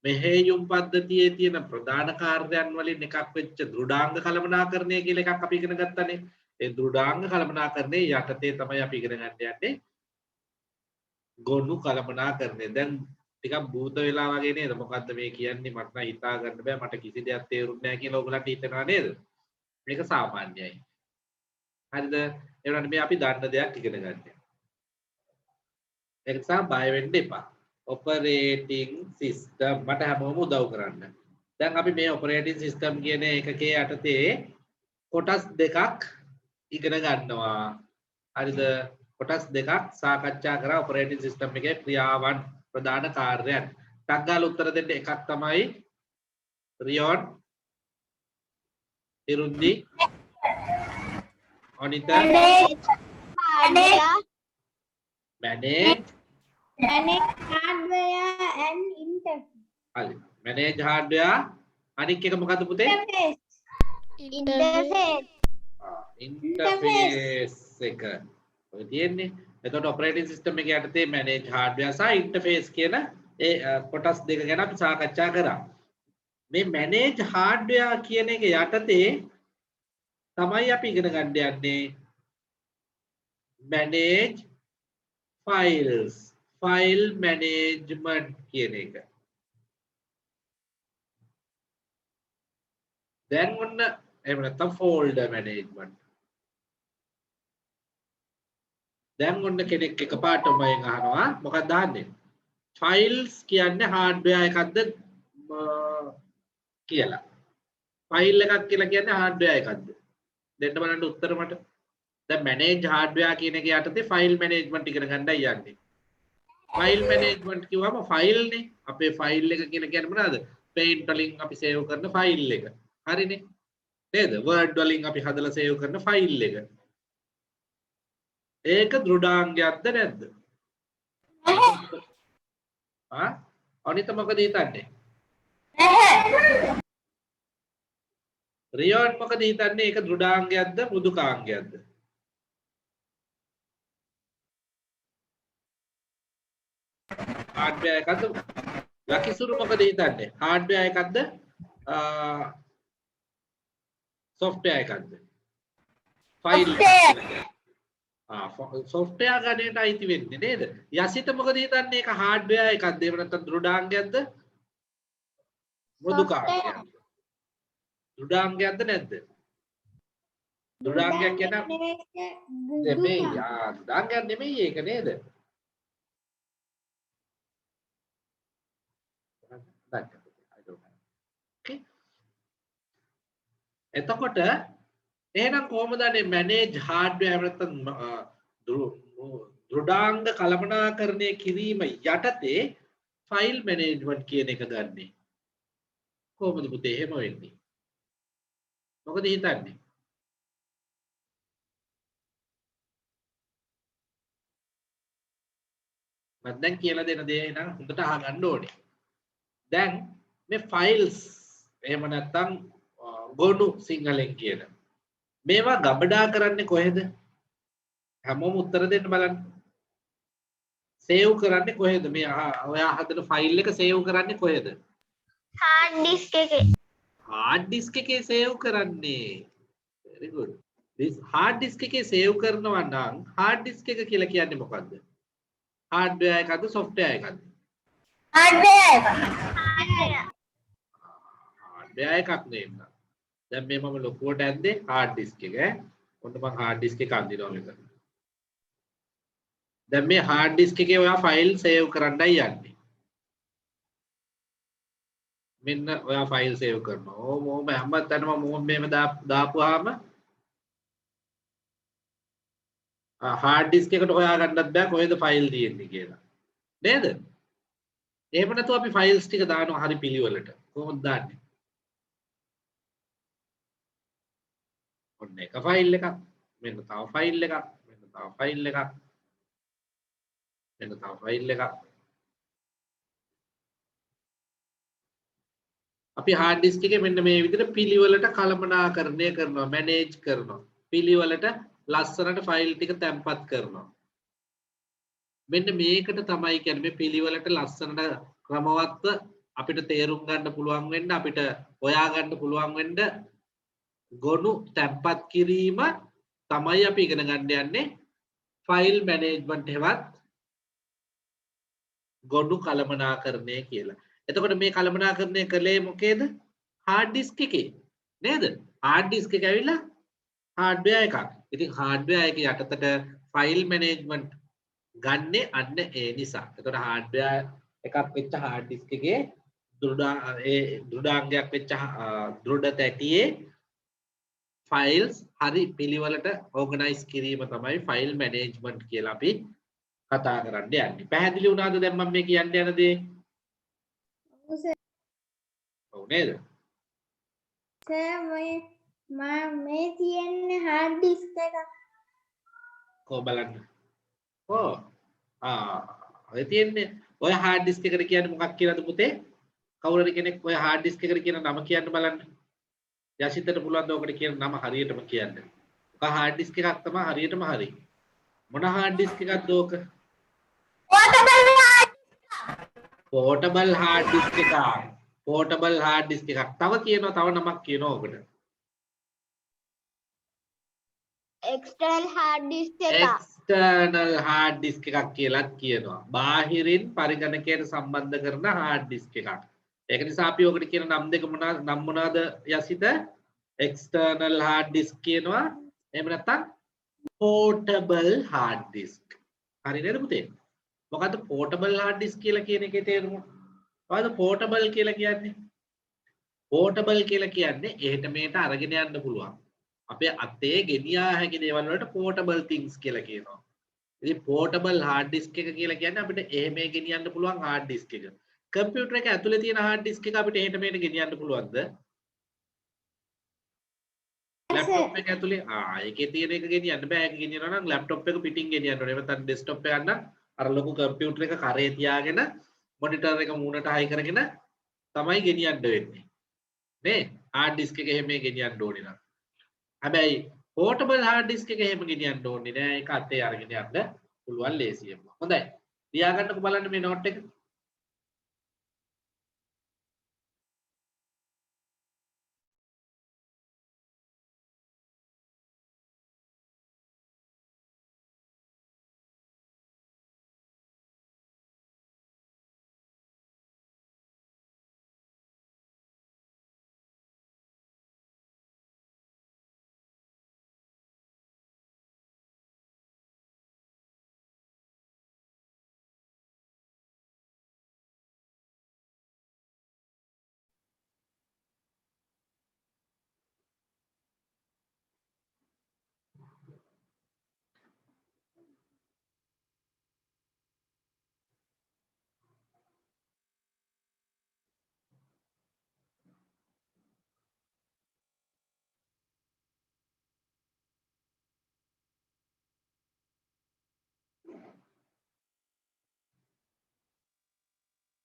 මෙහෙයුම් පද්ධතියේ තියෙන ප්‍රධාන කාර්යයන් වලින් එකක් වෙච්ච දෘඩාංග කළමනාකරණය කියලා එකක් අපි ඉගෙන ගත්තානේ. ඒ දෘඩාංග කළමනාකරණයේ යටතේ තමයි අපි ඉගෙන ගන්න යන්නේ ගොනු කළමනාකරණය. දැන් ටිකක් භූත වෙලා වගේ නේද? මොකද්ද මේ කියන්නේ? මට නම් හිතා ගන්න බෑ. මට කිසි දෙයක් තේරුන්නේ නැහැ කියලා ඔයගලන්ට හිතනවා නේද? මේක සාමාන්‍යයි. හරිද? ඒ වුණාට මේ අපි දන්න දෙයක් ඉගෙන ගන්න. ඒක නිසා බය වෙන්න එපා. operating system මට හැමෝම උදව් කරන්න. දැන් අපි මේ operating system කියන එකකේ යටතේ කොටස් දෙකක් ඉගෙන ගන්නවා. හරිද? කොටස් දෙකක් සාකච්ඡා කරා operating system එකේ ක්‍රියාවන් ප්‍රධාන කාර්යයන්. ටක් ගාලා උත්තර දෙන්න එකක් තමයි රියොන් ඉරුද්දි අනිත manage hardware and interface. හරි. manage hardware අනික් එක මොකද්ද පුතේ? interface එක. ඔය තියෙන්නේ. එතකොට operating system එක යටතේ manage hardware සහ interface කියන ඒ කොටස් දෙක ගැන අපි සාකච්ඡා කරා. මේ manage hardware කියන එක යටතේ තමයි අපි ඉගෙන ගන්න යන්නේ manage files, file management කියන එක. දැන් ඔන්න එහෙම නැත්නම් folder management. දැන් ඔන්න කෙනෙක් එකපාරටම මයෙන් අහනවා මොකක්ද අහන්නේ? files කියන්නේ hardware එකක්ද කියලා. file එකක් කියලා කියන්නේ hardware එකක්ද? දෙන්න බලන්න උත්තර මට. දැන් manage hardware කියන එක යටතේ file management ඉගෙන ගන්නයි යන්නේ. file management කිව්වම file නේ. අපේ file එක කියලා කියන්නේ මොනවද? paint වලින් අපි save කරන file එක. හරිනේ. නේද? word වලින් අපි හදලා save කරන file එක. ඒක දෘඩාංගයක්ද නැද්ද? අනිත මොකද හිතන්නේ? රියෝන් මොකද හිතන්නේ? ඒක දෘඩාංගයක්ද මෘදුකාංගයක්ද? hardware එකක්ද? ලකිසුරු මොකද හිතන්නේ? hardware එකක්ද? software එකක්ද? file software ගණයට අයිති වෙන්නේ නේද? යසිත මොකද හිතන්නේ? ඒක hardware එකක්ද? එහෙම නැත්නම් දෘඩාංගයක්ද? මෘදුකාංගයක්ද? දෘඩාංගයක්ද නැද්ද? දෘඩාංගයක් කියන නෙමෙයි. දෘඩාංගයක් නෙමෙයි ඒක නේද? එතකොට එහෙනම් කොහොමද මේ manage hardware නැත්නම් දෘඩාංග කළමනාකරණය කිරීම යටතේ file management කියන එක ගන්නෙ? කොහොමද පුතේ එහෙම වෙන්නේ? මොකද හිතන්නේ? මම දැන් කියලා දෙන දේ නම් හොඳට අහගන්න ඕනේ. දැන් මේ files එහෙම නැත්නම් ගොනු සිංහලෙන් කියන මේවා ගබඩා කරන්නේ කොහෙද? හැමෝම උත්තර දෙන්න බලන්න. සේව් කරන්නේ කොහෙද? මේ ඔයා හදන ෆයිල් එක සේව් කරන්නේ කොහෙද? hard disk එකේ. hard disk එකේ සේව් කරන්නේ. very good. this hard disk එකේ සේව් කරනවා නම් hard disk එක කියලා කියන්නේ මොකද්ද? hardware එකක්ද software එකක්ද? hardware එක. hardware එකක් නෙමෙයි. දැන් මේ මම ලොකුවට ඇද්දේ hard disk එක ඈ. ඔන්න මම hard disk එක අඳිනවා මෙතන. දැන් මේ hard disk එකේ ඔයා ෆයිල් සේව් කරන්නයි යන්නේ. මෙන්න ඔයා ෆයිල් සේව් කරනවා. ඕම හැමතැනම මොම් මෙහෙම දාපුවාම hard disk එකට හොයාගන්නත් බෑ කොහෙද ෆයිල් තියෙන්නේ කියලා. නේද? එහෙම නැතුව අපි ෆයිල්ස් ටික දානවා හරි පිළිවෙලට. කොහොමද දාන්නේ? ඔන්න එක ෆයිල් එකක්, මෙන්න තව ෆයිල් එකක්, මෙන්න තව ෆයිල් එකක්, මෙන්න තව ෆයිල් එකක්. අපි hard disk එකේ මෙන්න මේ විදිහට පිළිවෙලට කළමනාකරණය කරනවා, manage කරනවා. පිළිවෙලට ලස්සනට ෆයිල් ටික තැම්පත් කරනවා. මෙන්න මේකට තමයි කියන්නේ මේ පිළිවෙලට ලස්සනට ක්‍රමවත්ව අපිට තේරුම් ගන්න පුළුවන් වෙන්න, අපිට හොයා ගන්න පුළුවන් වෙන්න ගොනු තැම්පත් කිරීම තමයි අපි ඉගෙන ගන්න යන්නේ ෆයිල් මැනේජ්මන්ට් හෙවත් ගොනු කළමනාකරණය කියලා. එතකොට මේ කළමනාකරණය කළේ මොකේද? hard disk එකේ නේද? hard disk එක ඇවිල්ලා hardware එකක්. ඉතින් hardware එක යටතට ෆයිල් මැනේජ්මන්ට් ගන්නේ අන්න ඒ නිසා. එතකොට hardware එකක් වෙච්ච hard disk එකේ දෘඩාංගයක් වෙච්ච දෘඩ තැටියේ ෆයිල්ස් හරි පිළිවෙලට ඕගනයිස් කිරීම තමයි ෆයිල් මැනේජ්මන්ට් කියලා අපි කතා කරන්න යන්නේ. පැහැදිලි වුණාද දැන් මම මේ කියන්න යන දේ? ඔව් නේද? සර් මේ තියෙන්නේ hard disk එක. කොහොම බලන්න. ඔය තියෙන්නේ ඔය hard disk එකට කියන්නේ මොකක් කියලාද පුතේ? කවුරු හරි කෙනෙක් ඔය hard disk එකට කියන නම කියන්න බලන්න. යසිතට පුළුවන් ද ඔකට කියන නම හරියටම කියන්න. ඔක hard disk එකක් තමයි හරියටම හරි. මොන hard disk එකක්ද ඕක? portable hard disk එකක්. portable hard disk එකක්. තව කියනවා තව නමක් කියනවා ඔකට. external hard disk එක. external hard disk එකක් කියලාත් කියනවා. බාහිරින් පරිගණකයට සම්බන්ධ කරන hard disk එකක්. ඒක නිසා අපි ඔකට කියන නම් දෙක මොනවාද යසිත? external hard disk කියනවා. එහෙම නැත්නම් portable hard disk. හරි නේද පුතේ? මොකද්ද portable hard disk කියලා කියන එකේ තේරුම? මොකද්ද portable කියලා කියන්නේ? portable කියලා කියන්නේ එහෙට මෙහෙට අරගෙන යන්න පුළුවන්. අපේ අතේ ගෙනියා හැකි දේවල් වලට portable things කියලා කියනවා. ඉතින් portable hard disk එක කියලා කියන්නේ අපිට එහෙ මෙහෙ ගෙනියන්න පුළුවන් hard disk එක. කම්පියුටර් එක ඇතුලේ තියෙන hard disk එක අපිට එහෙට මෙහෙට ගෙනියන්න පුළුවන්ද? ලැප්ටොප් එක ඇතුලේ ඒකේ තියෙන එක ගෙනියන්න බෑ. ඒක ගෙනියනවා නම් ලැප්ටොප් එක පිටින් ගෙනියන්න ඕනේ. එහෙම නැත්නම් ඩෙස්ක්ටොප් එක ගන්න අර ලොකු කම්පියුටර් එක කරේ තියාගෙන මොනිටර් එක මූණට හයි කරගෙන තමයි ගෙනියන්න වෙන්නේ. නේ? hard disk එක එහෙම ගෙනියන්න ඕනේ නම්. හැබැයි portable hard disk එක එහෙම ගෙනියන්න ඕනේ නෑ. ඒක අතේ අරගෙන යන්න පුළුවන් ලේසියෙන්ම. හොඳයි. ලියාගන්නකො බලන්න මේ නෝට් එක.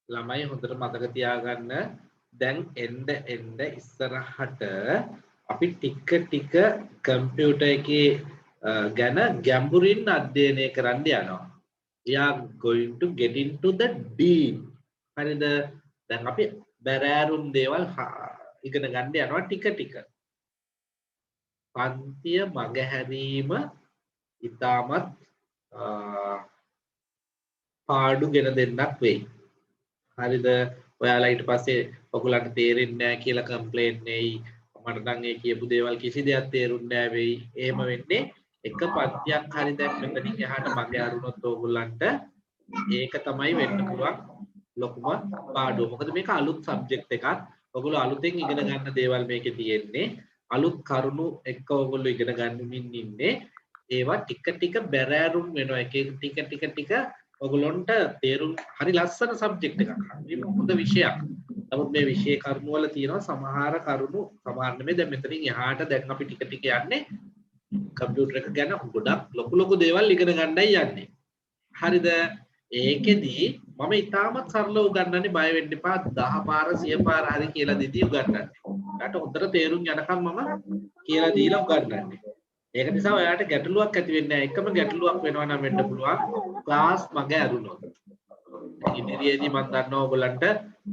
ළමයි හොඳට මතක තියාගන්න දැන් එන්න ඉස්සරහට අපි ටික ටික කම්පියුටර් එකේ ගැන ගැඹුරින් අධ්‍යයනය කරන්න යනවා. We are going to get into the deep. හරිද? දැන් අපි බැරෑරුම් දේවල් ඉගෙන ගන්න යනවා ටික ටික. පන්තිය මගහැරීම ඉතාමත් පාඩු ගෙන දෙන්නක් වෙයි. හරිද? ඔයාලා ඊට පස්සේ ඔයගොල්ලන්ට තේරෙන්නේ නැහැ කියලා කම්ප්ලේන්ට් නෙයි. මට නම් ඒ කියපු දේවල් කිසි දෙයක් තේරුන්නේ නැහැ වෙයි. එහෙම වෙන්නේ එක පන්තියක් හරි දැන් මෙතනින් එහාට මගේ අරුණොත් ඕගොල්ලන්ට ඒක තමයි වෙන්න පුළුවන් ලොකුම පාඩුව. මොකද මේක අලුත් සබ්ජෙක්ට් එකක්. ඔයගොල්ලෝ අලුතෙන් ඉගෙන ගන්න දේවල් මේකේ තියෙන්නේ. අලුත් කරුණු එක්ක ඔයගොල්ලෝ ඉගෙන ගන්නමින් ඉන්නේ. ඒවා ටික ටික බැරෑරුම් වෙනවා. එක ටික ඔයගොල්ලන්ට තේරුම් හරි ලස්සන සබ්ජෙක්ට් එකක්. හරි හොඳ විෂයක්. නමුත් මේ විෂය කරුණු වල තියෙනවා සමහර කරුණු සමහර නෙමෙයි. දැන් මෙතනින් එහාට දැන් අපි ටික ටික යන්නේ කම්පියුටර් එක ගැන ගොඩක් ලොකු දේවල් ඉගෙන ගන්නයි යන්නේ. හරිද? ඒකෙදී මම ඉතාමත් සරලව උගන්වන්නේ බය වෙන්න එපා 10 පාර 100 පාර හරි කියලා දෙදී උගන්වන්නේ. ඔයාලට හොඳට තේරුම් යනකම් මම කියලා දීලා උගන්වන්නේ. ඒක නිසා ඔයාලට ගැටලුවක් ඇති වෙන්නේ නැහැ. එකම ගැටලුවක් වෙනවා නම් වෙන්න පුළුවන් ක්ලාස් මග ඇරුණොත්. ඉදිරියේදී මම දන්නවා ඔයගොල්ලන්ට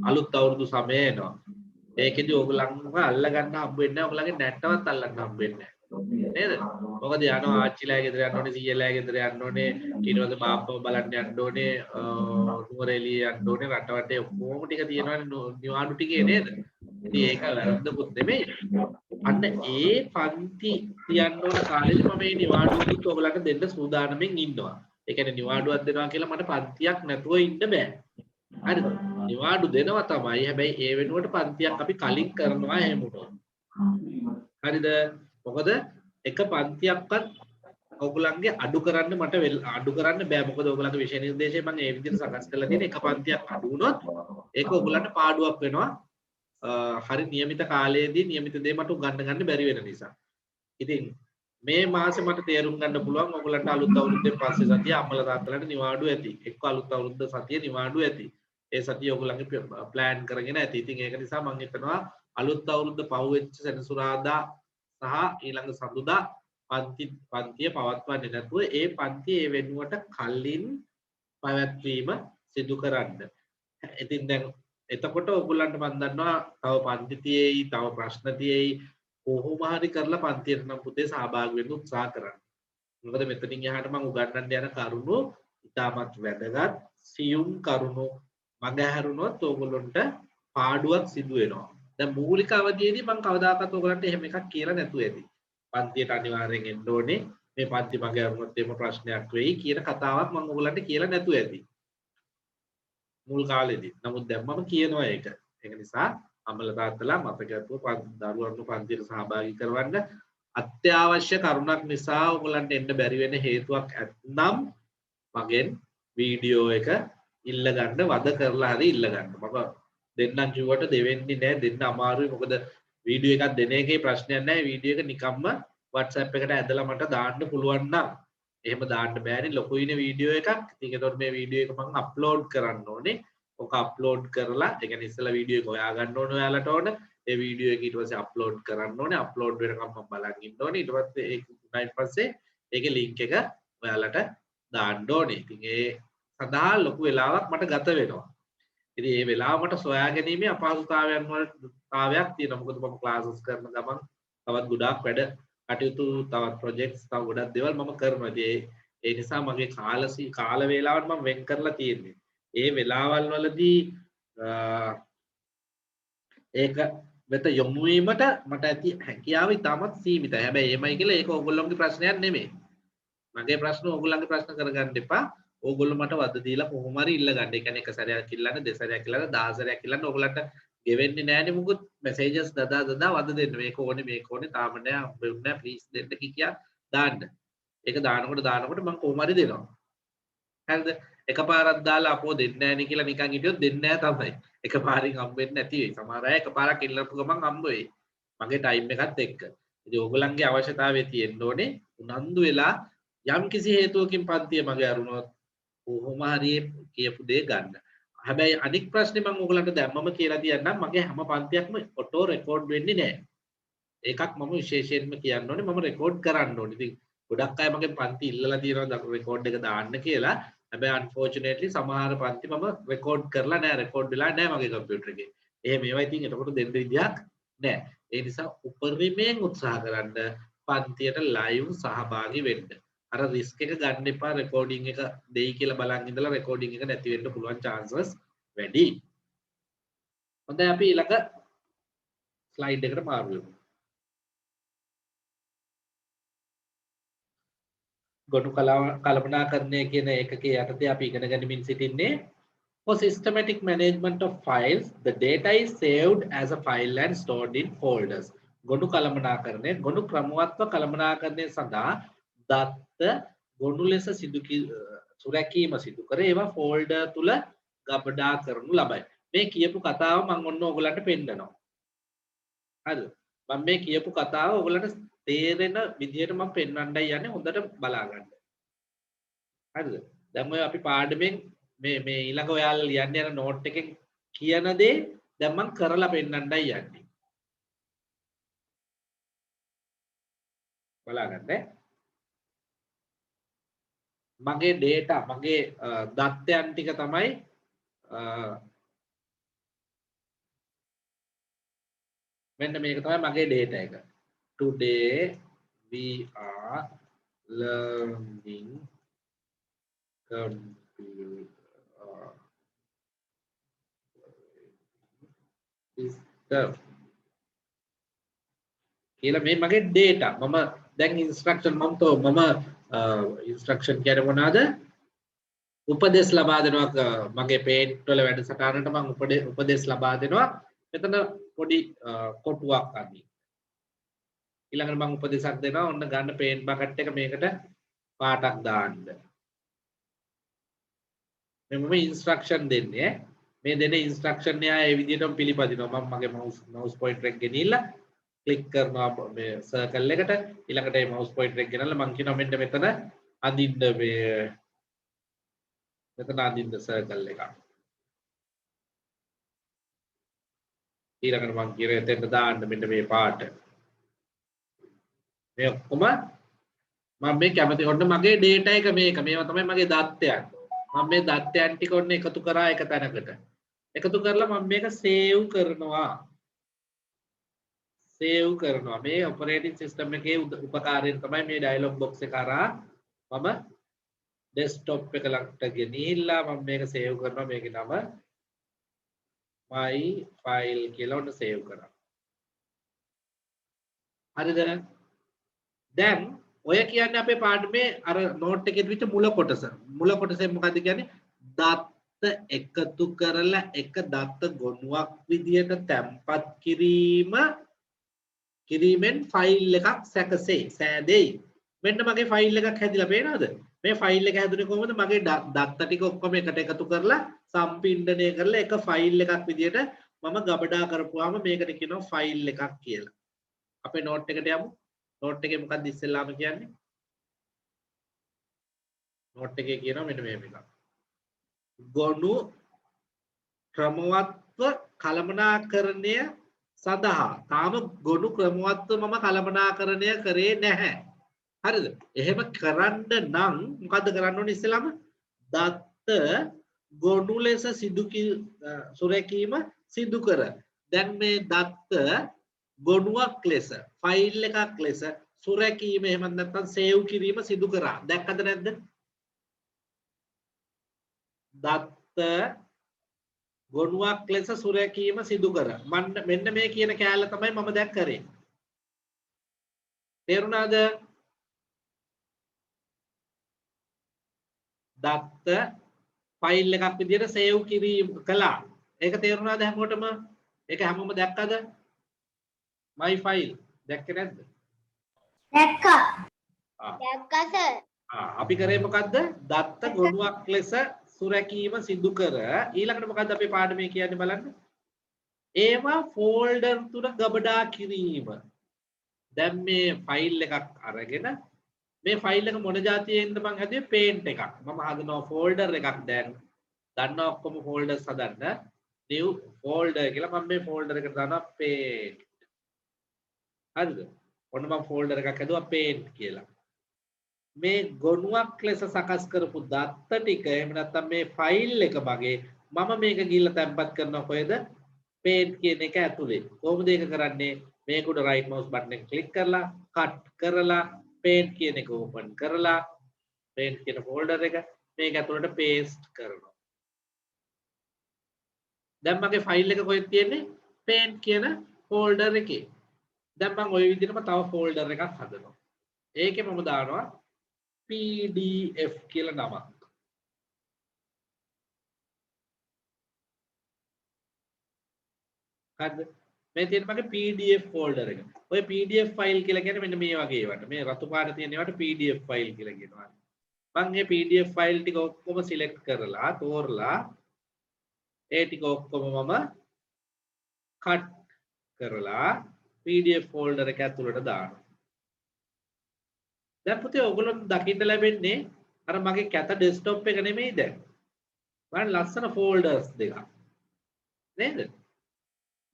අලුත් අවුරුදු සමය එනවා. ඒකෙදී ඔයගොල්ලන්ව අල්ල ගන්න හම්බ වෙන්නේ නැහැ. ඔයගොල්ලන්ගේ නැට්ටවත් අල්ලන්න හම්බ වෙන්නේ නැහැ. නේද? මොකද යනවා ආච්චිලා ගෙදර යන්න ඕනේ, සීයලා ගෙදර යන්න ඕනේ, ඊළඟට බාප්පව බලන්න යන්න ඕනේ, නුවරඑළිය යන්න ඕනේ, රටවටේ ඔක්කොම ටික තියෙනවානේ නිවාඩු ටිකේ නේද? ඉතින් ඒක වැරද්දකුත් නෙමෙයි. අන්න ඒ පන්ති තියන්න ඕන කාලෙදි මම මේ නිවාඩුවකුත් ඔයගලන්ට දෙන්න සූදානම්ෙන් ඉන්නවා. ඒ කියන්නේ නිවාඩුවක් දෙනවා කියලා මට පන්තියක් නැතුව ඉන්න බෑ. හරිද? නිවාඩු දෙනවා තමයි. හැබැයි ඒ වෙනුවට පන්තියක් අපි කලින් කරනවා එහෙම උනොත්. හරිද? මොකද එක පන්තියක්වත් ඔයගලන්ගේ අඩු කරන්න බෑ. මොකද ඔයගලන්ගේ විෂය නිර්දේශය මම ඒ විදිහට සකස් කරලා තියෙන එක පන්තියක් අඩු වුණොත් ඒක ඔයගලන්ට පාඩුවක් වෙනවා. හරි નિયમિત කාලයේදී નિયમિત දේ මට උගන්න ගන්න බැරි වෙන නිසා. ඉතින් මේ මාසේ මට තේරුම් ගන්න පුළුවන් ඔයගලන්ට අලුත් අවුරුද්දෙන් පස්සේ සතිය අම්මලා තාත්තලාට නිවාඩු ඇති. එක්ක අලුත් අවුරුද්ද සතිය නිවාඩු ඇති. ඒ සතිය ඔයගලන්ගේ ප්ලෑන් කරගෙන ඇති. ඉතින් ඒක නිසා මම හිතනවා අලුත් අවුරුද්ද පහුවෙච්ච සෙනසුරාදා සහ ඊළඟ සඳුදා පන්තිය පවත්වන්නේ නැතුව ඒ පන්තිය ඒ වෙනුවට කලින් පැවැත්වීම සිදු කරන්න. ඉතින් දැන් එතකොට ඔයගොල්ලන්ට මම දන්නවා තව පන්ති තියෙයි, තව ප්‍රශ්න තියෙයි. කොහොම හරි කරලා පන්තියට නම් පුතේ සහභාගී වෙන්න උත්සාහ කරන්න. මොකද මෙතනින් එහාට මම උගන්වන්න යන කරුණු ඉතාමත් වැදගත් සියුම් කරුණු මගහැරුණොත් ඕගොල්ලන්ට පාඩුවක් සිදු වෙනවා. දැන් මූලික අවධියේදී මම කවදාකවත් ඕගොල්ලන්ට එහෙම එකක් කියලා නැතුව ඇති. පන්තියට අනිවාර්යෙන් එන්න ඕනේ. මේ පන්ති මගහැරුණොත් එහෙම ප්‍රශ්නයක් වෙයි කියන කතාවක් මම ඕගොල්ලන්ට කියලා නැතුව ඇති. මුල් කාලේදී. නමුත් දැන් මම කියනවා ඒක. ඒක නිසා අම්මල තාත්තලා මතකයතුව දරුවන්ව පන්තියට සහභාගී කරවන්න. අත්‍යවශ්‍ය කරුණක් නිසා ඔයගොල්ලන්ට එන්න බැරි වෙන හේතුවක් ඇත්නම් මගෙන් වීඩියෝ එක ඉල්ල ගන්න වද කරලා හරි ඉල්ල ගන්න. මම දෙන්නම් කිව්වට දෙවෙන්නේ නැහැ, දෙන්න අමාරුයි. මොකද වීඩියෝ එකක් දෙන එකේ ප්‍රශ්නයක් නැහැ. වීඩියෝ එක නිකම්ම WhatsApp එකට ඇදලා මට දාන්න පුළුවන් නම් එහෙම දාන්න බෑනේ, ලොකුයිනේ වීඩියෝ එකක්. ඉතින් ඒතකොට මේ වීඩියෝ එක මම අප්ලෝඩ් කරන්න ඕනේ. ඔක අප්ලෝඩ් කරලා ඒ කියන්නේ ඉස්සෙල්ලා වීඩියෝ එක හොයා ගන්න ඕනේ ඔයාලට ඕන. ඒ වීඩියෝ එක ඊට පස්සේ අප්ලෝඩ් කරන්න ඕනේ. අප්ලෝඩ් වෙනකම් මම බලන් ඉන්න ඕනේ. ඊට පස්සේ ඒක උනායින් පස්සේ ඒකේ link එක ඔයාලට දාන්න ඕනේ. ඉතින් ඒ සඳහා ලොකු වෙලාවක් මට ගත වෙනවා. ඉතින් මේ වෙලාව මට සොයා ගැනීමේ අපහසුතාවයක් තියෙනවා. මොකද මම ක්ලාසස් කරන ගමන් තවත් ගොඩාක් වැඩ කටයුතු, තවත් ප්‍රොජෙක්ට්ස්, තව ගොඩක් දේවල් මම කරනවා. ඉතින් ඒ නිසා මගේ කාල වේලාවට මම වෙන් කරලා තියෙන්නේ. ඒ වෙලාවල් වලදී ඒක වෙත යොමු වීමට මට ඇති හැකියාව ඉතාමත් සීමිතයි. හැබැයි එහෙමයි කියලා ඒක ඕගොල්ලෝගේ ප්‍රශ්නයක් නෙමෙයි. මගේ ප්‍රශ්න ඕගොල්ලන්ගේ ප්‍රශ්න කරගන්න එපා. ඕගොල්ලෝ මට වද දීලා කොහොම හරි ඉල්ල ගන්න. ඒ කියන්නේ එක සැරයක් ඉල්ලන්න, දෙසරයක් ඉල්ලන්න, 10 සැරයක් ඉල්ලන්න ඕගොල්ලන්ට ගෙවෙන්නේ නැහැනේ මුකුත්. මැසේජස් දදා වද දෙන්න. මේක ඕනේ, මේක ඕනේ, තාම නෑ, හම්බෙන්නේ නෑ, ප්ලීස් දෙන්න කියා දාන්න. ඒක දානකොට මම කොහොම හරි දෙනවා. හරිද? එකපාරක් දාලා අපෝ දෙන්නේ නැහැ නේ කියලා නිකන් හිටියොත් දෙන්නේ නැහැ තමයි. එකපාරින් හම්බෙන්නේ නැති වෙයි. සමහර අය එකපාරක් ඉල්ලපු ගමන් හම්බ වෙයි. මගේ ටයිම් එකත් එක්ක. ඉතින් ඕගොල්ලන්ගේ අවශ්‍යතාවය තියෙන්න ඕනේ උනන්දු වෙලා යම් කිසි හේතුවකින් පන්තිය මගේ අරුණොත් කොහොම හරි කියපු දේ ගන්න. හැබැයි අනික් ප්‍රශ්නේ මම ඕගොල්ලන්ට දැම්මම කියලා තියන්නම් මගේ හැම පන්තියක්ම ඔටෝ රෙකෝඩ් වෙන්නේ නැහැ. ඒකක් මම විශේෂයෙන්ම කියන්න ඕනේ මම රෙකෝඩ් කරන්න ඕනේ. ඉතින් ගොඩක් අය මගේ පන්ති ඉල්ලලා තියෙනවා රෙකෝඩ් එක දාන්න කියලා. හැබැයි unfortunately සමහර පන්ති මම රෙකෝඩ් කරලා නැහැ, රෙකෝඩ් වෙලා නැහැ මගේ කම්පියුටර් එකේ. එහෙම ඒවා ඉතින් එතකොට දෙන්න විදියක් නැහැ. ඒ නිසා උපරිමයෙන් උත්සාහ කරන්න පන්තියට ලයිව් සහභාගී වෙන්න. අර රිස්ක් එක ගන්න එපා රෙකෝඩින් එක දෙයි කියලා බලන් ඉඳලා රෙකෝඩින් එක නැති වෙන්න පුළුවන් chances වැඩි. හොඳයි අපි ඊළඟ ස්ලයිඩ් එකට මාරු වෙමු. ගොනු කළමනාකරණය කියන ඒකකයේ යටතේ අපි ඉගෙන ගනිමින් සිටින්නේ for systematic management of files the data is saved as a file and stored in folders. ගොනු කළමනාකරණය ගොනු ක්‍රමවත්ව කළමනාකරණය සඳහා දත්ත ගොනු ලෙස සුරැකීම සිදු කර ඒවා ෆෝල්ඩර් තුල ගබඩා කරනු ලබයි. මේ කියපු කතාව මම ඔන්න ඔයගලන්ට පෙන්නනවා. හරිද? මම මේ කියපු කතාව ඔයගලන්ට තේරෙන විදිහට මම පෙන්වන්නයි යන්නේ, හොඳට බලා ගන්න. හරිද? දැන් ඔය අපි පාඩමෙන් මේ ඊළඟ ඔයාලා ලියන්න යන නෝට් එකෙන් කියන දේ දැන් මම කරලා පෙන්වන්නයි යන්නේ. බලා ගන්න. මගේ data මගේ දත්තයන් ටික තමයි මෙන්න මේක තමයි මගේ data එක. Today we are learning computer system. කියලා මේ මගේ data. මම දැන් instruction මම instruction කියන්නේ මොනවාද? උපදෙස් ලබා දෙනවා මගේ paint වල වැඩසටහනට මම උපදෙස් ලබා දෙනවා. මෙතන පොඩි කොටුවක් අදින්න. ඊළඟට මම උපදේශයක් දෙනවා ඔන්න ගන්න paint bucket එක මේකට පාටක් දාන්න. මම instruction දෙන්නේ. මේ දෙන instruction එක ඒ විදිහටම පිළිපදිනවා. මම මගේ mouse pointer එක ගෙනියලා click කරනවා මේ circle එකට. ඊළඟට මේ mouse pointer එක ගෙනල්ලා මම කියනවා මෙන්න මෙතන අදින්න මෙතන අදින්න circle එකක්. ඊළඟට මම කියනවා එතෙන්ට දාන්න මෙන්න මේ පාට. මේ ඔක්කොම මම මේ කැමති ඔන්න මගේ data එක මේක. මේවා තමයි මගේ දත්තයන්. මම මේ දත්තයන් ටික ඔන්න එකතු කරා එක තැනකට. එකතු කරලා මම මේක සේව් කරනවා. සේව් කරනවා. මේ ඔපරේටින් සිස්ටම් එකේ උපකාරයෙන් තමයි මේ ඩයලොග් බොක්ස් එක කරා මම ඩෙස්ක්ටොප් එක ළඟට ගෙනිහිල්ලා මම මේක සේව් කරනවා. මේකේ නම my file කියලා ඔන්න සේව් කරා. හරිද? දැන් ඔය කියන්නේ අපේ පාඩමේ අර නෝට් එකේ තිබිච්ච මුල කොටස. මුල කොටසෙන් මොකද්ද කියන්නේ? දත්ත එකතු කරලා එක දත්ත ගොනුවක් විදියට තැම්පත් කිරීමෙන් ෆයිල් එකක් සැකසෙයි. සෑදෙයි. මෙන්න මගේ ෆයිල් එකක් හැදිලා පේනවද? මේ ෆයිල් එක හැදුනේ කොහොමද? මගේ දත්ත ටික ඔක්කොම එකට එකතු කරලා සම්පින්ඩණය කරලා එක ෆයිල් එකක් විදියට මම ගබඩා කරපුවාම මේකට කියනවා ෆයිල් එකක් කියලා. අපේ නෝට් එකට යමු. නෝට් එකේ මොකක්ද ඉස්සෙල්ලාම කියන්නේ? නෝට් එකේ කියනවා මෙන්න මේක. ගොනු ක්‍රමවත්ව කළමනාකරණය සඳහා තාම ගොනු ක්‍රමවත්ව මම කළමනාකරණය කරේ නැහැ. හරිද? එහෙම කරන්න නම් මොකද්ද කරන්න ඕනේ ඉස්සෙල්ලාම? දත්ත ගොනු ලෙස සුරැකීම සිදු කර. දැන් මේ දත්ත ගොනුවක් ලෙස ෆයිල් එකක් ලෙස සුරැකීම එහෙම නැත්නම් සේව් කිරීම සිදු කරා. දැක්කද නැද්ද? දත්ත ගොනුවක් ලෙස සුරැකීම සිදු කර. මෙන්න මේ කියන කෑල්ල තමයි මම දැන් කරේ. තේරුණාද? දත්ත ෆයිල් එකක් විදියට සේව් කිරීම කළා. ඒක තේරුණාද හැමෝටම? ඒක හැමෝම දැක්කද? my file දැක්කේ නැද්ද? දැක්කා. දැක්කා සර්. අපි කරේ මොකද්ද? දත්ත ගොනුවක් ලෙස සුරැකීම සිදු කර ඊළඟට මොකද්ද අපේ පාඩමේ කියන්නේ බලන්න. ඒවා ෆෝල්ඩර් තුන ගබඩා කිරීම. දැන් මේ ෆයිල් එකක් අරගෙන මේ ෆයිල් එක මොන જાතියෙන්ද මම හදුවේ? paint එකක්. මම හදනවා ෆෝල්ඩර් එකක් දැන්. දන්නවා ඔක්කොම ෆෝල්ඩර්ස් හදන්න. new folder කියලා මම මේ ෆෝල්ඩර් එකට දානවා paint. හරිද? ඔන්න මම ෆෝල්ඩර් එකක් හදුවා paint කියලා. මේ ගොනුවක් ලෙස සකස් කරපු දත්ත ටික එහෙම නැත්නම් මේ ෆයිල් එක මගේ මම මේක ගිහිල්ලා තැම්පත් කරනවා කොහෙද? paint කියන එක ඇතුලේ. කොහොමද ඒක කරන්නේ? මේක උඩ right mouse button එක click කරලා cut කරලා paint කියන එක open කරලා paint කියන folder එක මේක ඇතුලට paste කරනවා. දැන් මගේ ෆයිල් එක කොහෙද තියෙන්නේ? paint කියන folder එකේ. දැන් මම ওই විදිහටම තව folder එකක් හදනවා. ඒකේ මම දානවා PDF කියලා නමක්. හරිද? මේ තියෙන මගේ PDF folder එක. ඔය PDF file කියලා කියන්නේ මෙන්න මේ වගේ ඒවට. මේ රතු පාට තියෙන ඒවට PDF file කියලා කියනවා. මම මේ PDF file ටික ඔක්කොම select කරලා තෝරලා ඒ ටික ඔක්කොම මම cut කරලා PDF folder එක ඇතුළට දානවා. දැන් පුතේ ඔයගොල්ලෝ දකින්න ලැබෙන්නේ අර මගේ කැත ඩෙස්ක්ටොප් එක නෙමෙයි දැන්. බලන්න ලස්සන ෆෝල්ඩර්ස් දෙකක්. නේද?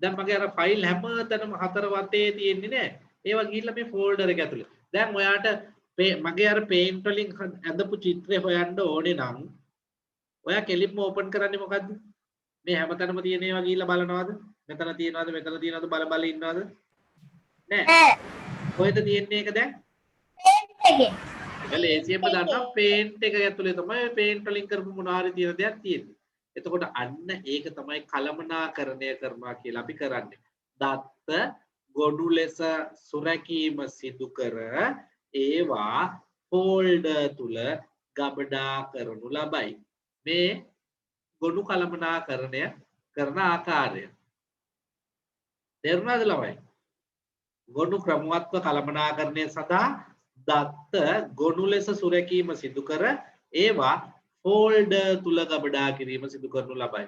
දැන් මගේ අර ෆයිල් හැමතැනම හතර වටේ තියෙන්නේ නෑ. ඒවා ගිහිල්ලා මේ ෆෝල්ඩර් එක ඇතුලේ. දැන් ඔයාට මගේ අර paint වලින් ඇඳපු චිත්‍රය හොයන්න ඕනේ නම් ඔයා කෙලින්ම ඕපන් කරන්නේ මොකද්ද? මේ හැමතැනම තියෙන ඒවා ගිහිල්ලා බලනවද? මෙතන තියෙනවද? මෙතන තියෙනවද? බල ඉන්නවද? නෑ. කොහෙද තියෙන්නේ ඒක දැන්? එකේ. ඒක ලේසියෙන්ම දන්නවා paint එක ඇතුලේ තමයි paint වලින් කරපු මොනවා හරි තියෙන දෙයක් තියෙන්නේ. එතකොට අන්න ඒක තමයි කළමනාකරණය කරනවා කියලා අපි කරන්නේ. දත්ත ගොනු ලෙස සුරැකීම සිදු කර ඒවා ෆෝල්ඩර් තුල ගබඩා කරනු ලබයි. මේ ගොනු කළමනාකරණය කරන ආකාරය. තේරුණාද ළමයි? ගොනු ක්‍රමවත්ව කළමනාකරණය සඳහා දත්ත ගොනු ලෙස සුරැකීම සිදු කර ඒවා folder තුල ගබඩා කිරීම සිදු කරනු ලබයි.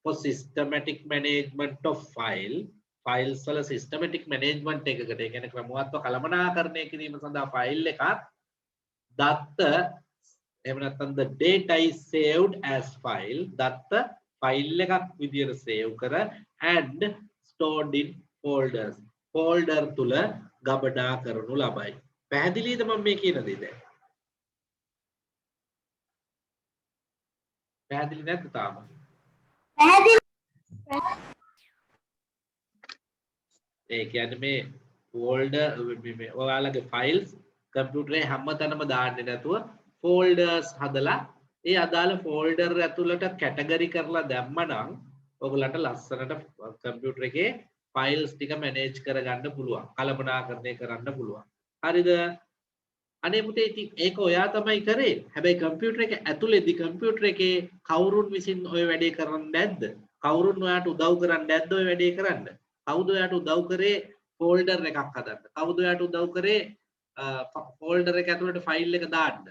For systematic management of files වල systematic management එකකට ඒ කියන්නේ ක්‍රමවත්ව කළමනාකරණය කිරීම සඳහා ෆයිල් එකක් දත්ත එහෙම නැත්නම් the data is saved as file දත්ත ෆයිල් එකක් විදියට save කර and stored in folders folder තුල ගබඩා කරනු ලබයි. පැහැදිලිද මම මේ කියන දේ දැන්? පැහැදිලි නැද්ද තාම? පැහැදිලි. ඒ කියන්නේ මේ ෆෝල්ඩර් මේ ඔයාලගේ ෆයිල්ස් කම්පියුටරේ හැමතැනම දාන්නේ නැතුව ෆෝල්ඩර්ස් හදලා ඒ අදාළ ෆෝල්ඩර් ඇතුළට කැටගරි කරලා දැම්මනම් ඔයගලන්ට ලස්සනට කම්පියුටර් එකේ ෆයිල්ස් ටික මැනේජ් කරගන්න පුළුවන්. කළමනාකරණය කරන්න පුළුවන්. හරිද? අනේ පුතේ ඉතින් ඒක ඔයා තමයි කරේ. හැබැයි කම්පියුටර් එක ඇතුළේදී කම්පියුටර් එකේ කවුරුන් විසින් ඔය වැඩේ කරන්නේ නැද්ද? කවුරුන් ඔයාට උදව් කරන්නේ නැද්ද ඔය වැඩේ කරන්න? කවුද ඔයාට උදව් කරේ ෆෝල්ඩර් එකක් හදන්න? කවුද ඔයාට උදව් කරේ ෆෝල්ඩර් එක ඇතුළට ෆයිල් එක දාන්න?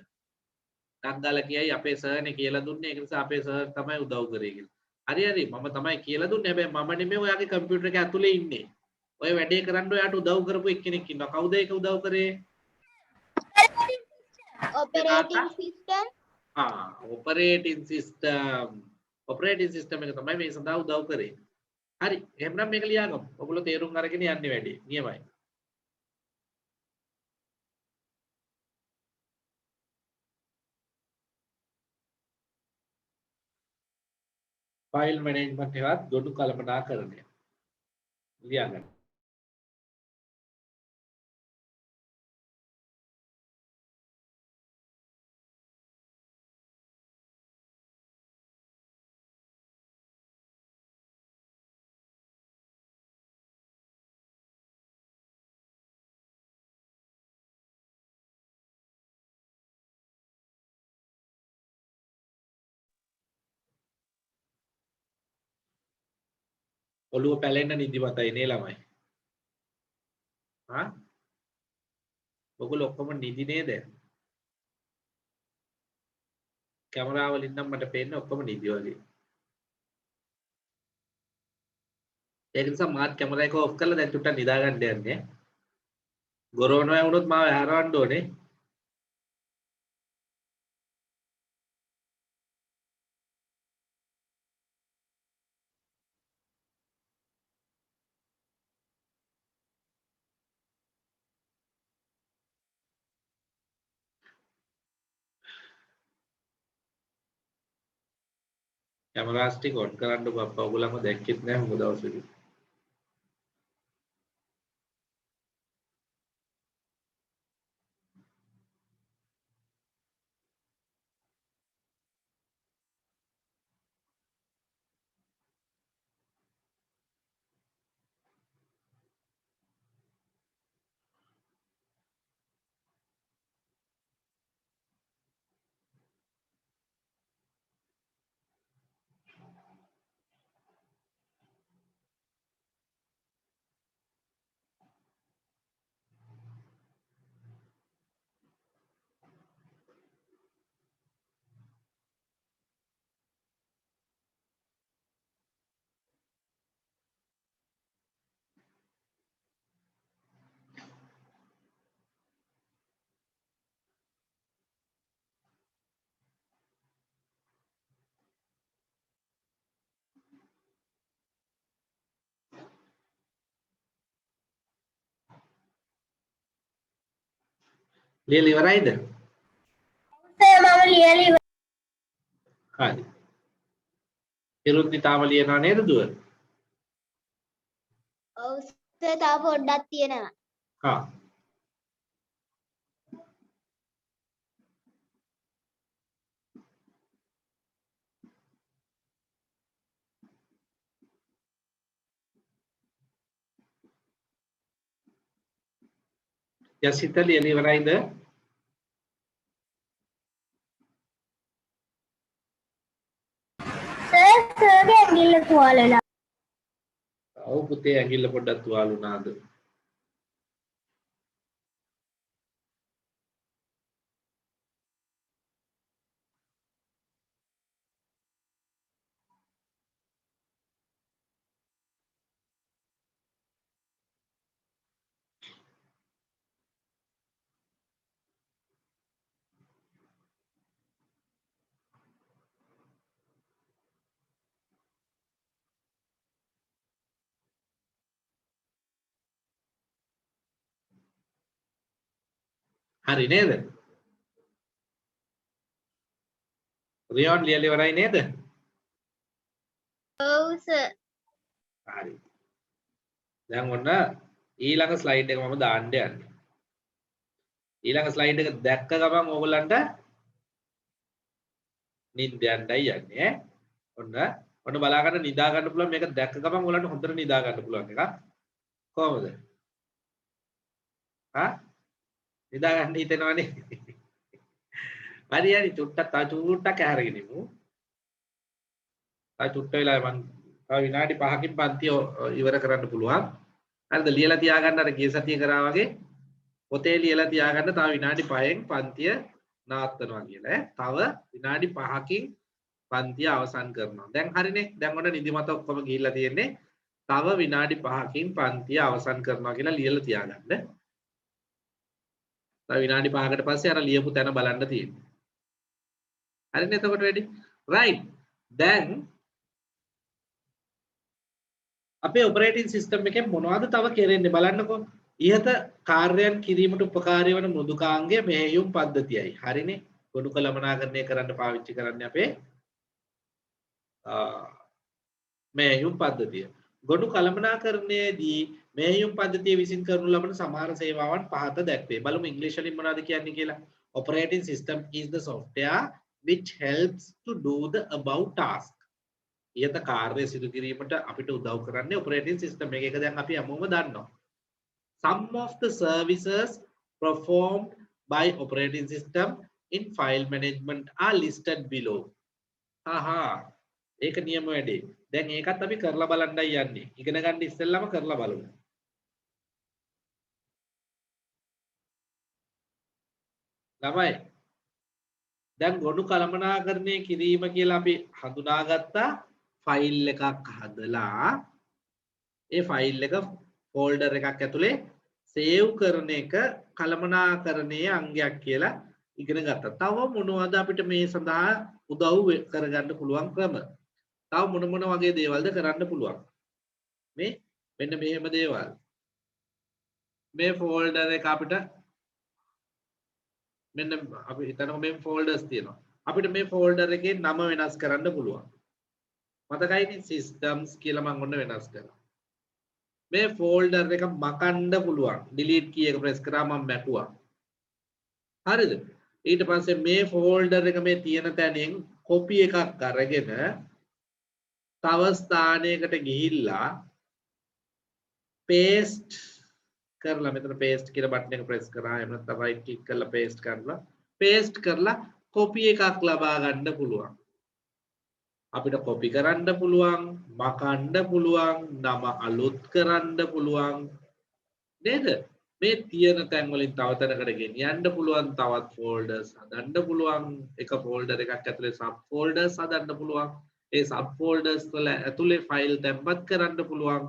ඩක්ගාලා කියයි අපේ සර්නේ කියලා දුන්නේ. ඒක නිසා අපේ සර් තමයි උදව් කරේ කියලා. හරි හරි මම තමයි කියලා දුන්නේ. හැබැයි මම නෙමෙයි ඔයාගේ කම්පියුටර් එක ඇතුලේ ඉන්නේ. ඔය වැඩේ කරන්න ඔයාට උදව් කරපු එක්කෙනෙක් ඉන්නවා. කවුද ඒක උදව් කරේ? operating system operating system. operating system එක තමයි මේ සඳහා උදව් කරේ. හරි. එහෙනම් මේක ලියාගමු. ඔයගොල්ලෝ තේරුම් අරගෙන යන්නේ වැඩේ. නියමයි. ෆයිල් මැනේජ්මන්ට් එකත් ගොනු කළමනාකරණය. ලියාගන්න. ඔළුව පැලෙන්න නිදිමතයි නේ ළමයි. ඔයගොල්ලෝ ඔක්කොම නිදි නේද? කැමරාවලින් නම් මට පේන්නේ ඔක්කොම නිදි වගේ. ඒක නිසා මාත් කැමරා එක ඔෆ් කරලා දැන් චුට්ටක් නිදා ගන්න යන්නේ. ගොරවනවා වුණොත් මාව හැරවන්න ඕනේ. කැමරාස් ටික ඔන් කරන්නකො අප්පා. ඔයගොල්ලන්ව දැක්කෙත් නැහැ හුඟ දවසකින්. ලියලා ඉවරයිද? මම ලියලා ඉවරයි. හරි. ඉරුද්දි තාම ලියනවා නේද දුව? ඔව් සර් තව පොඩ්ඩක් තියෙනවා. හා. යසිත ලියලා ඉවරයිද? සර්ගේ ඇඟිල්ල තුවාල වෙලා. ඔව් පුතේ ඇඟිල්ල පොඩ්ඩක් තුවාල වුණාද? හරි නේද? රියොන් ලියලා ඉවරයි නේද? ඔව් සර් හරි. දැන් ඔන්න ඊළඟ ස්ලයිඩ් එක මම දාන්න යන්නේ. ඊළඟ ස්ලයිඩ් එක දැක්ක ගමන් ඕගොල්ලන්ට නිින්ද යන්නයි යන්නේ ඈ. ඔන්න බලා ගන්න නිදා ගන්න පුළුවන් මේක දැක්ක ගමන් ඔයගොල්ලන්ට හොඳට නිදා ගන්න පුළුවන් එකක්. කොහොමද? නිදා ගන්න හිතෙනවනේ. හරි චුට්ටක් ඇහැරගෙන ඉමු. චුට්ට වෙලා මම තව විනාඩි 5කින් පන්තිය ඉවර කරන්න පුළුවන්. හරිද? ලියලා තියාගන්න අර ගිය සතිය කරා වගේ පොතේ ලියලා තියාගන්න තව විනාඩි 5න් පන්තිය නවත්තනවා කියලා තව විනාඩි 5කින් පන්තිය අවසන් කරනවා. දැන් හරිනේ. දැන් ඔන්න නිදිමත ඔක්කොම ගිහිල්ලා තියෙන්නේ. තව විනාඩි 5කින් පන්තිය අවසන් කරනවා කියලා ලියලා තියාගන්න. තව විනාඩි 5කට පස්සේ අර ලියපු තැන බලන්න තියෙන්නේ. හරිනේ එතකොට වැඩි. right. දැන් අපේ ඔපරේටින් සිස්ටම් එකෙන් මොනවද තව කෙරෙන්නේ බලන්නකෝ. ඉහත කාර්යයන් කිරීමට උපකාරී වන මෘදුකාංගය මෙහෙයුම් පද්ධතියයි. හරිනේ. ගොනු කළමනාකරණය කරන්න පාවිච්චි කරන්නේ අපේ මෙහෙයුම් පද්ධතිය. ගොනු කළමනාකරණයේදී මෙහෙයුම් පද්ධතිය විසින් කරනු ලබන සමහර සේවාවන් පහත දැක්වේ. බලමු ඉංග්‍රීසි වලින් මොනවද කියන්නේ කියලා. Operating system is the software which helps to do the above task. ඉහත කාර්ය සිදු කිරීමට අපිට උදව් කරන්නේ operating system එක. ඒක දැන් අපි හැමෝම දන්නවා. Some of the services performed by operating system in file management are listed below. ඒක නියම වැඩේ. දැන් ඒකත් අපි කරලා බලන්නයි යන්නේ. ඉගෙන ගන්න ඉස්සෙල්ලාම කරලා බලමු. ළමයි දැන් ගොනු කළමනාකරණය කිරීම කියලා අපි හඳුනාගත්තා ෆයිල් එකක් හදලා ඒ ෆයිල් එක ෆෝල්ඩර් එකක් ඇතුලේ සේව් කරන එක කළමනාකරණයේ අංගයක් කියලා ඉගෙන ගත්තා. තව මොනවද අපිට මේ සඳහා උදව් කරගන්න පුළුවන් ක්‍රම? තව මොන වගේ දේවල්ද කරන්න පුළුවන්? මේ මෙන්න මෙහෙම දේවල්. මේ ෆෝල්ඩර් එක අපිට මෙන්න අපි හිතනවා මේ ෆෝල්ඩර්ස් තියෙනවා. අපිට මේ ෆෝල්ඩර් එකේ නම වෙනස් කරන්න පුළුවන්. මතකයිනේ systems කියලා මම ඔන්න වෙනස් කරා. මේ ෆෝල්ඩර් එක මකන්න පුළුවන්. delete key එක press කරා මම මැකුවා. හරිද? ඊට පස්සේ මේ ෆෝල්ඩර් එක මේ තියෙන තැනින් copy එකක් අරගෙන තව ස්ථානයකට ගිහිල්ලා paste කරලා මෙතන paste කියලා බටන් එක press කරා එහෙම නැත්නම් right click කරලා paste කරලා copy එකක් ලබා ගන්න පුළුවන්. අපිට copy කරන්න පුළුවන්, මකන්න පුළුවන්, නම අලුත් කරන්න පුළුවන්. නේද? මේ තියෙන තැන් වලින් තව තැනකට ගෙනියන්න පුළුවන්, තවත් folders හදන්න පුළුවන්. එක folder එකක් ඇතුලේ sub folders හදන්න පුළුවන්. ඒ sub folders වල ඇතුලේ file තැන්පත් කරන්න පුළුවන්.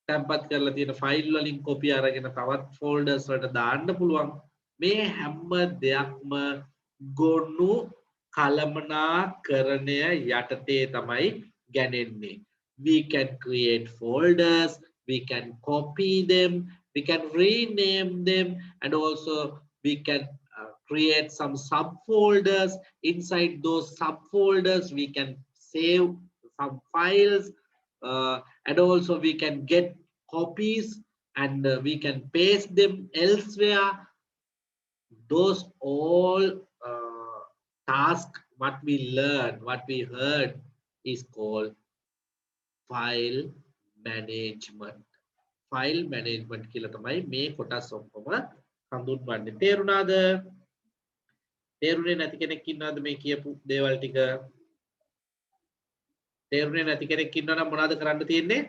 තැන්පත් කරලා තියෙන ෆයිල් වලින් කොපි අරගෙන තවත් ෆෝල්ඩර්ස් වලට දාන්න පුළුවන්. මේ හැම දෙයක්ම ගොනු කළමනාකරණය යටතේ තමයි ගැනෙන්නේ. We can create folders, we can copy them, we can rename them, and also we can create some subfolders. Inside those subfolders we can save some files. And also we can get copies and we can paste them elsewhere. Those all tasks what we learned, what we heard is called file management. File management කියලා තමයි මේ කොටස් ඔක්කොම හඳුන්වන්නේ. තේරුණාද? තේරුනේ නැති කෙනෙක් ඉන්නවද මේ කියපු දේවල් ටික? තේරුනේ නැති කෙනෙක් ඉන්නවා නම් මොනවද කරන්න තියෙන්නේ?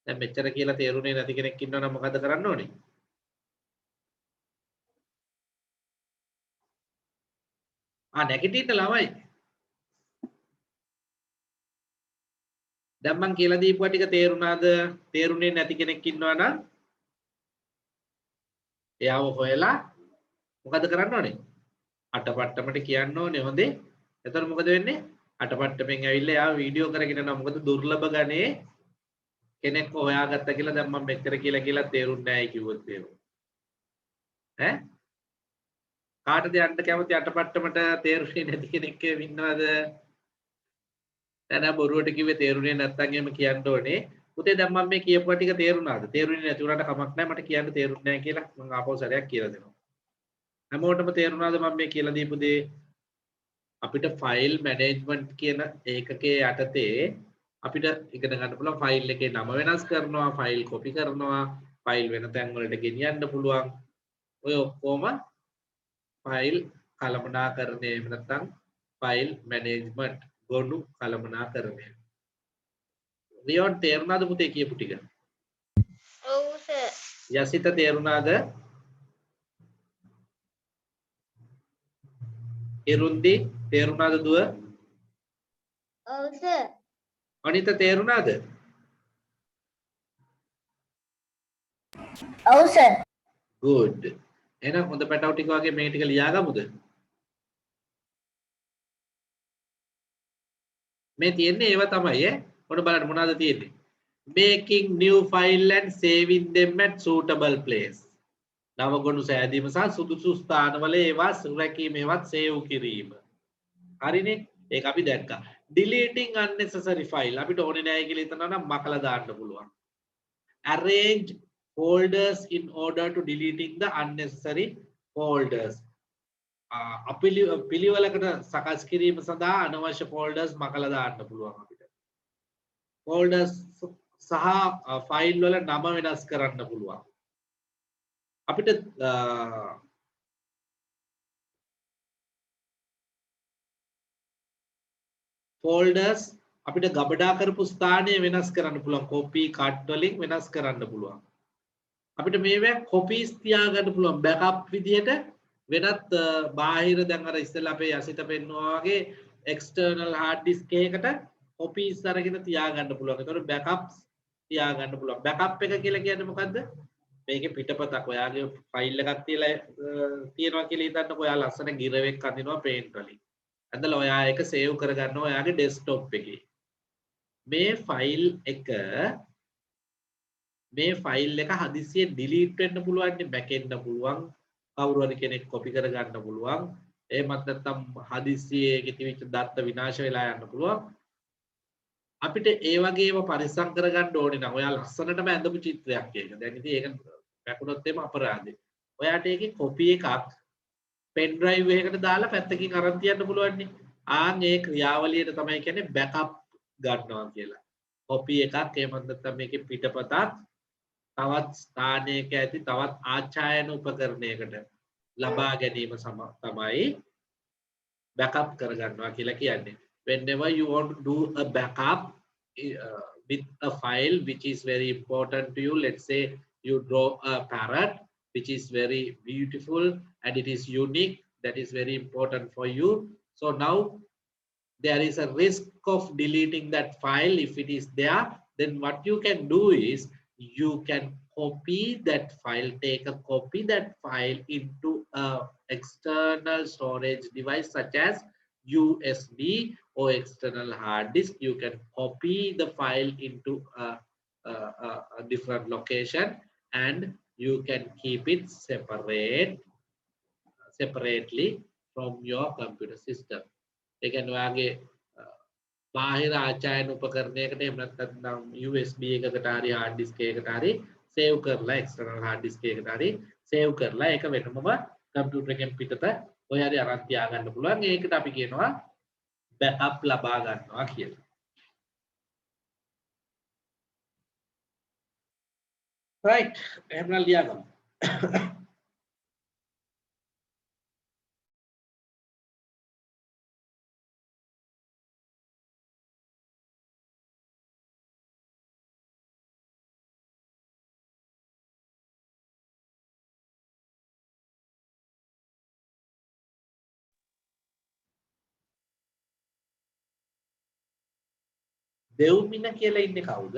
දැන් මෙච්චර කියලා තේරුනේ නැති කෙනෙක් ඉන්නවා නම් මොකද කරන්න ඕනේ? නැගිටින්න ළමයි. දැන් මං කියලා දීපුවා ටික තේරුණාද? තේරුනේ නැති කෙනෙක් ඉන්නවා නම් එයාව හොයලා මොකද කරන්න ඕනේ? අටපට්ටමට කියන්න ඕනේ හොඳේ. එතකොට මොකද වෙන්නේ? අටපට්ටමෙන් ඇවිල්ලා යා වීඩියෝ කරගෙන යනවා. මොකද දුර්ලභ ගණේ කෙනෙක් හොයාගත්ත කියලා දැන් මම මෙච්චර කියලා තේරුන්නේ නැහැ කිව්වොත් එහෙම. කාටද යන්න කැමති අටපට්ටමට තේරුනේ නැති කෙනෙක් ඉන්නවද? දැන් ආ බොරුවට කිව්වේ තේරුනේ නැත්තම් එහෙම කියන්න ඕනේ. පුතේ දැන් මම මේ කියපුවා ටික තේරුණාද? තේරුනේ නැති උනට කමක් නැහැ මට කියන්න තේරුන්නේ නැහැ කියලා මම ආපහු සැරයක් කියලා දෙනවා. හැමෝටම තේරුණාද මම මේ කියලා දීපු දේ? අපිට ෆයිල් මැනේජ්මන්ට් කියන ඒකකයේ යටතේ අපිට ඉගෙන ගන්න පුළුවන් ෆයිල් එකේ නම වෙනස් කරනවා, ෆයිල් කොපි කරනවා, ෆයිල් වෙන තැන් වලට ගෙනියන්න පුළුවන්. ඔය ඔක්කොම ෆයිල් කළමනාකරණය එහෙම නැත්නම් ෆයිල් මැනේජ්මන්ට් ගොනු කළමනාකරණය. රියෝන් තේරුණාද පුතේ කියපු ටික? ඔව් සර්. යසිත තේරුණාද? ඉරුන්දි තේරුණාද දුව? ඔව් සර්. අනිත තේරුණාද? ඔව් සර්. good. එහෙනම් හොඳ පැටව ටික වගේ මේ ටික ලියාගමුද? මේ තියෙන්නේ ඒව තමයි ඈ. ඔන්න බලන්න මොනවද තියෙන්නේ? making new file and saving them at suitable place. නවගොනු සෑදීම සහ සුදුසු ස්ථානවල ඒවා රැකීම ඒවත් සේව් කිරීම. හරිනේ? ඒක අපි දැක්කා. deleting unnecessary file අපිට ඕනේ නැහැ කියලා හිතනවා නම් මකලා දාන්න පුළුවන්. arrange folders in order to deleting the unnecessary folders. පිළිවෙලකට සකස් කිරීම සඳහා අනවශ්‍ය folders මකලා දාන්න පුළුවන් අපිට. folders සහ ෆයිල් වල නම වෙනස් කරන්න පුළුවන්. අපිට folders අපිට ගබඩා කරපු ස්ථානය වෙනස් කරන්න පුළුවන්. copy cut වලින් වෙනස් කරන්න පුළුවන්. අපිට මේවා copies තියාගන්න පුළුවන් backup විදියට වෙනත් බාහිර දැන් අර ඉස්සෙල්ලා අපේ යසිත පෙන්නවා වගේ external hard disk එකකට copies අරගෙන තියාගන්න පුළුවන්. ඒතකොට backups තියාගන්න පුළුවන්. backup එක කියලා කියන්නේ මොකද්ද? මේකේ පිටපතක් ඔයාගේ ෆයිල් එකක් තියනවා කියලා හිතන්නකෝ. ඔයා ලස්සන ගිරවෙක් අඳිනවා පේන්ට් වලින්. ඇඳලා ඔයා ඒක සේව් කරගන්නවා ඔයාගේ ඩෙස්ක්ටොප් එකේ. මේ ෆයිල් එක හදිසියෙන් ඩිලීට් වෙන්න පුළුවන්, බැකෙන්න පුළුවන්, කවුරු හරි කෙනෙක් කොපි කරගන්න පුළුවන්. එහෙමත් නැත්නම් හදිසියේ තිබිච්ච දත්ත විනාශ වෙලා යන්න පුළුවන්. අපිට ඒ වගේම පරිස්සම් කරගන්න ඕනේ නම් ඔයා ලස්සනටම ඇඳපු චිත්‍රයක් ඒක. දැන් ඉතින් ඒක වැකුණොත් එම අපරාධේ. ඔයාට ඒකේ කොපි එකක් පෙන් ඩ්‍රයිව් එකකට දාලා පැත්තකින් අරන් තියන්න පුළුවන් නේ. ආන් ඒ ක්‍රියාවලියට තමයි කියන්නේ බෑකප් ගන්නවා කියලා. කොපි එකක් එහෙම නැත්නම් මේකේ පිටපතක් තවත් ස්ථානයක ඇති තවත් ආච්ඡායන උපකරණයකට ලබා ගැනීම තමයි backup කරගන්නවා කියලා කියන්නේ. Whenever you want to do a backup with a file which is very important to you, let's say you draw a parrot which is very beautiful and it is unique, that is very important for you. So now there is a risk of deleting that file. If it is there, then what you can do is you can copy that file, take a copy that file into a external storage device such as USB or external hard disk. You can copy the file into a different location and you can keep it separately from your computer system. ඒ කියන්නේ ඔයාගේ බාහිර ආචායන උපකරණයකට එහෙම නැත්නම් USB එකකට හරි hard disk එකකට හරි save කරලා external hard disk එකකට හරි save කරලා ඒක වෙනමම computer එකෙන් පිටත ඔය හරි අරන් තියාගන්න පුළුවන්. ඒකට අපි කියනවා backup ලබා ගන්නවා කියලා. right එහෙනම් ලියාගමු. දෙව්මින කියලා ඉන්නේ කවුද?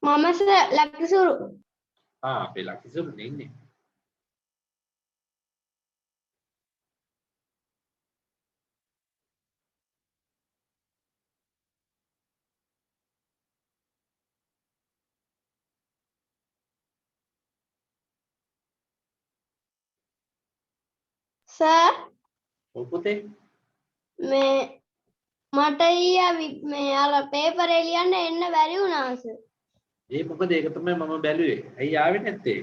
මම සර් ලක්ෂුරු. අපේ ලක්ෂුරුනේ ඉන්නේ. සර් ඔව් පුතේ. මේ මට මේ අර පේපර් එලියන්න එන්න බැරි වුණා සර්. ඒ මොකද ඒක තමයි මම බැලුවේ. ඇයි ආවේ නැත්තේ?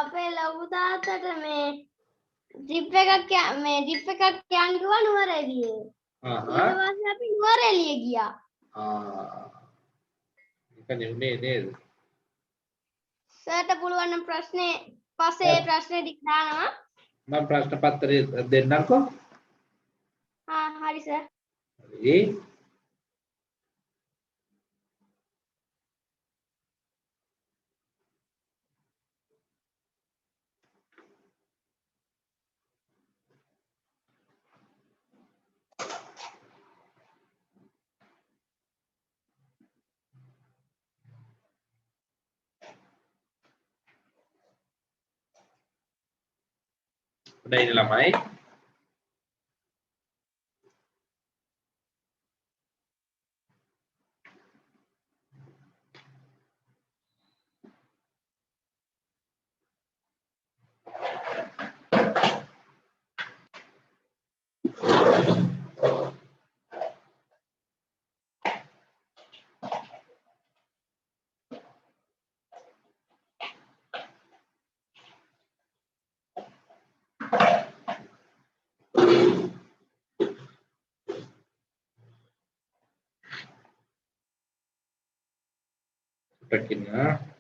අපේ ලොකු තාත්තට මේ ඩ්‍රිප් එකක් යන්න කිව්වා නුවරඑළියේ. ආහ්. ඊට පස්සේ අපි නුවරඑළිය ගියා. ඒක නෙමෙයි නේද? සර්ට පුළුවන් නම් ප්‍රශ්නේ පස්සේ ප්‍රශ්නේ ටික දානවා. මම ප්‍රශ්න පත්‍රය දෙන්නම්කෝ. හරි සර්. ඒ udah ini lamai. Sepertinya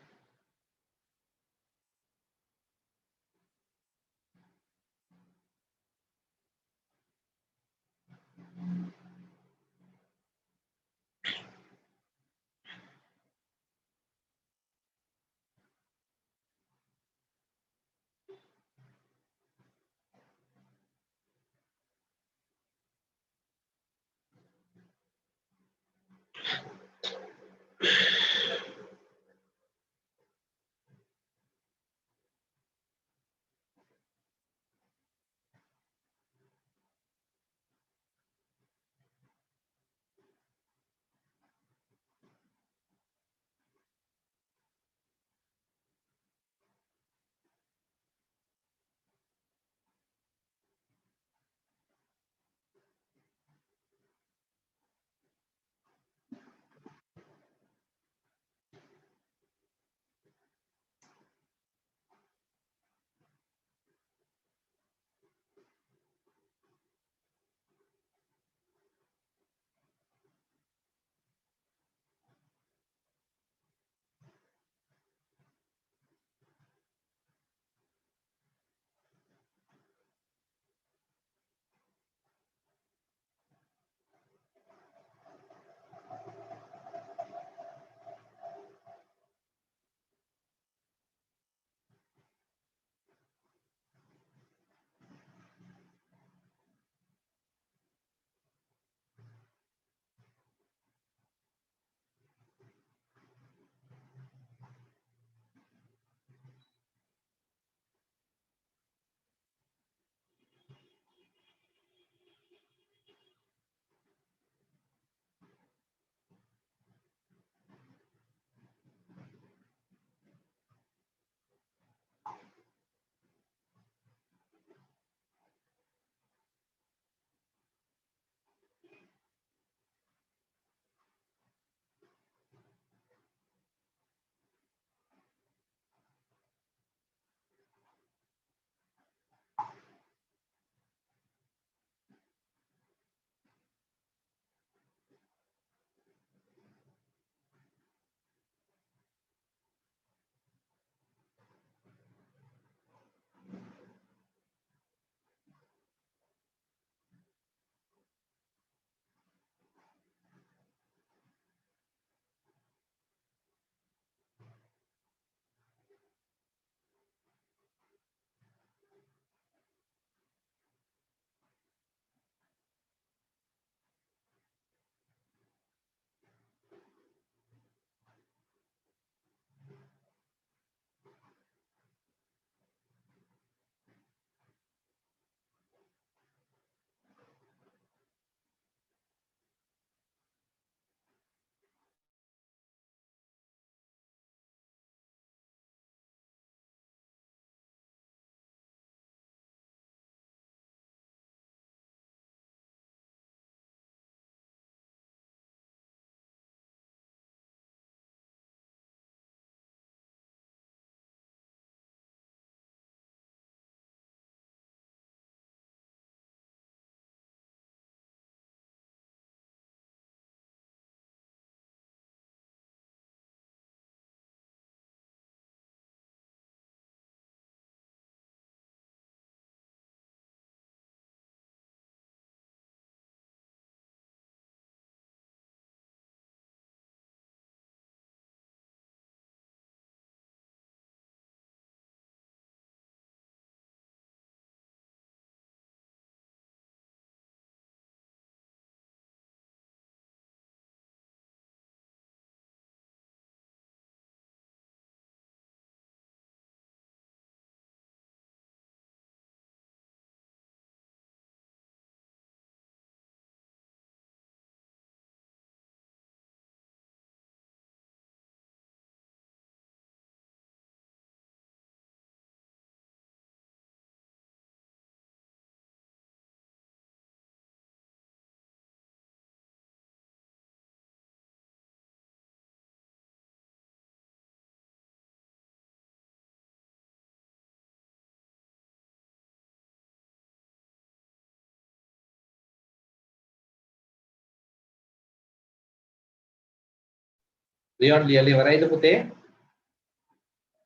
රියොන් ලියලා ඉවරයිද පුතේ?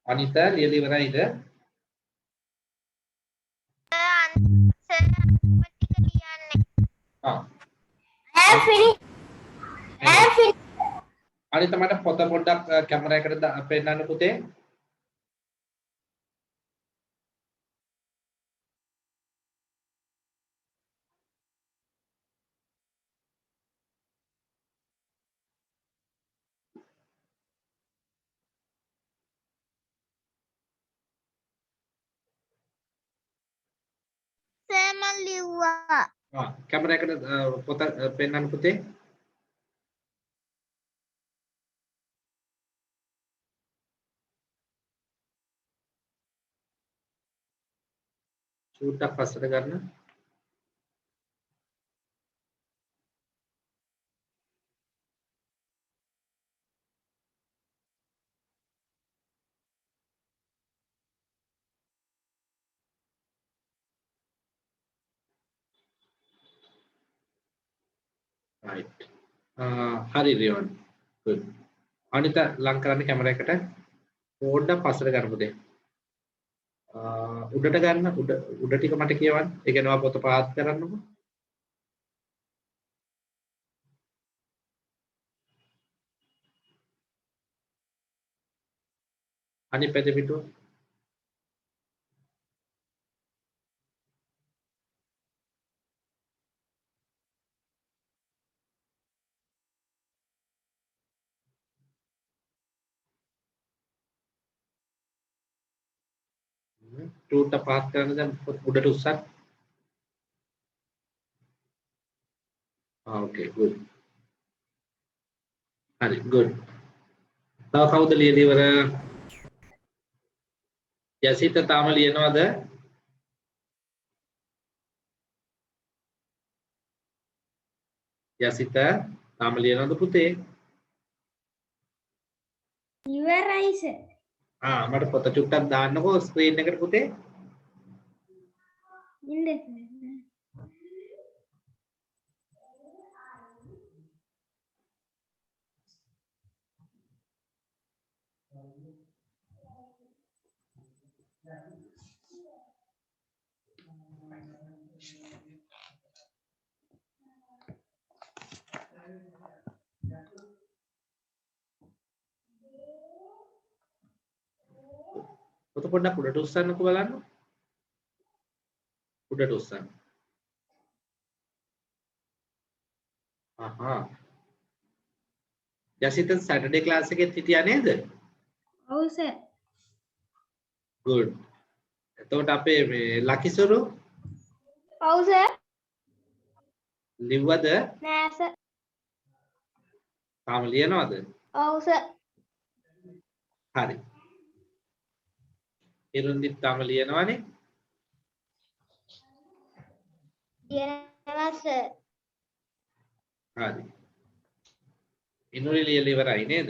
අනිතා ලියලා ඉවරයිද? ආ අනිතා මට පොත පොඩ්ඩක් කැමරා එකට පෙන්නන්න පුතේ. සෑමන් ලිව්වා. කැමරා එකට පොත පෙන්නන්න පුතේ. චූට්ටක් පස්සට ගන්න. right. හරි රියොන්. good. අනිතා ලං කරන්න කැමරා එකට. පොඩ්ඩක් පස්සට ගන්න පුතේ. උඩට ගන්න උඩ ටික මට කියවන්න. ඒ කියන්නේ පොත පාත් කරන්නකො. අනිත් පැත්තේ පිටුව. චූට්ට පාත් කරන්න දැන් උඩට උස්සන්න. okay good. හරි good. තව කවුද ලියලා ඉවර? යසිත තාම ලියනවද? යසිත තාම ලියනවද පුතේ? ඉවරයි සර්. මට පොත චුට්ටක් දාන්නකෝ ස්ක්‍රීන් එකට පුතේ. ඉන්න පොත පොඩ්ඩක් උඩට උස්සන්නකෝ බලන්න. උඩට උස්සන්න. යසිත සැටර්ඩේ ක්ලාස් එකෙත් හිටියා නේද? ඔව් සර්. good. එතකොට අපේ මේ ලකිසුරු ඔව් සර්. ලිව්වද? නෑ සර්. තාම ලියනවද? ඔව් සර්. හරි. ඉරුන්දිත් තාම ලියනවනේ? ලියනවා සර්. හරි. ඉනුරි ලියලා ඉවරයි නේද?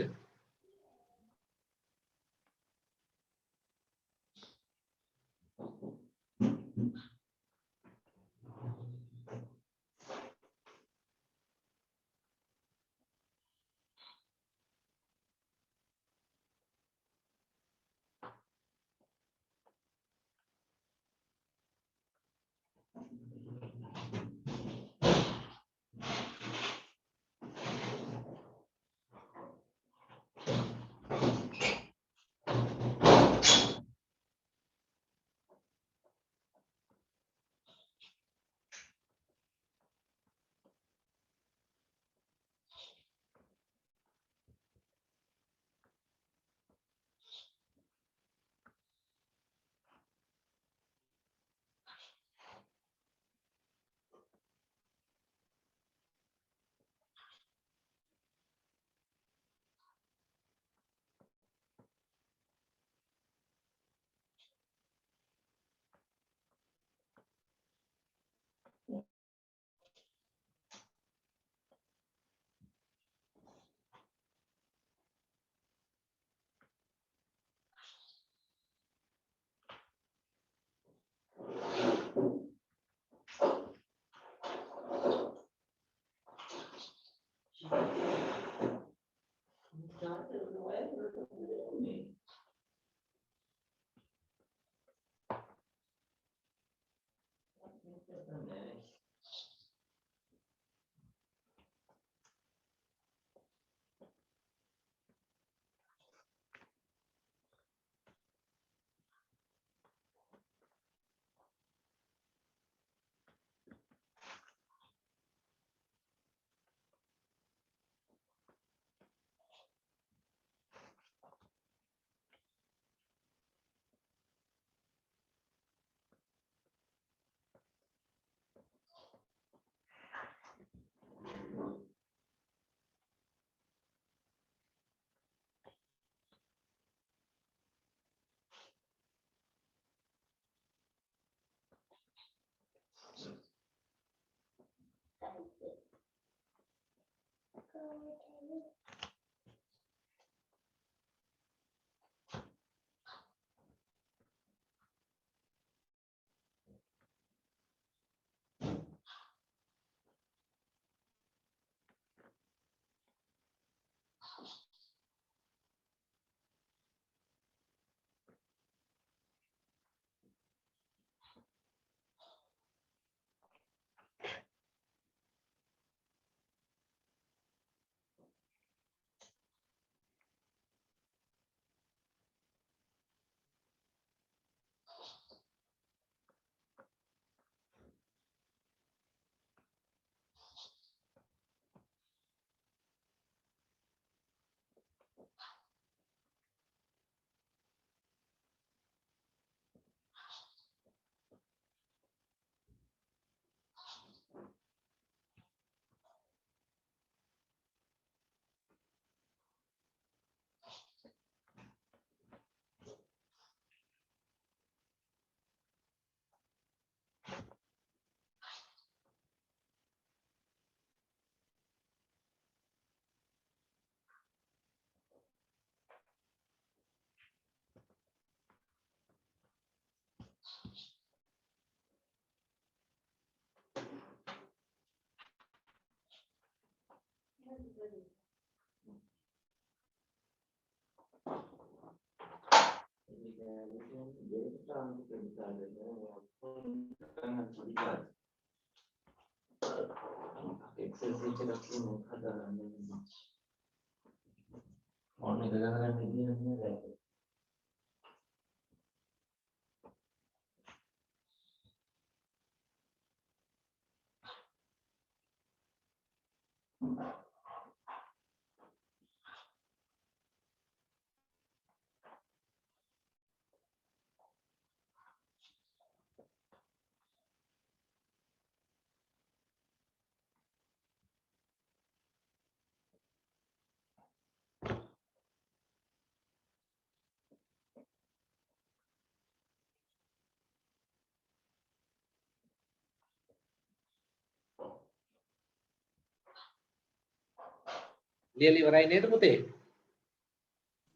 ලියලා ඉවරයි නේද පුතේ?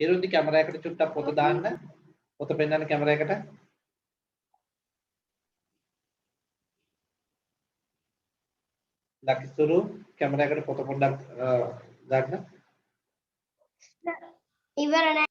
හිරුන්දි කැමරා එකට චුට්ටක් පොත දාන්න. පොත පෙන්වන්න කැමරා එකට. ලකිසුරු කැමරා එකට පොත පොඩ්ඩක් ගන්න. ඉවර නෑ.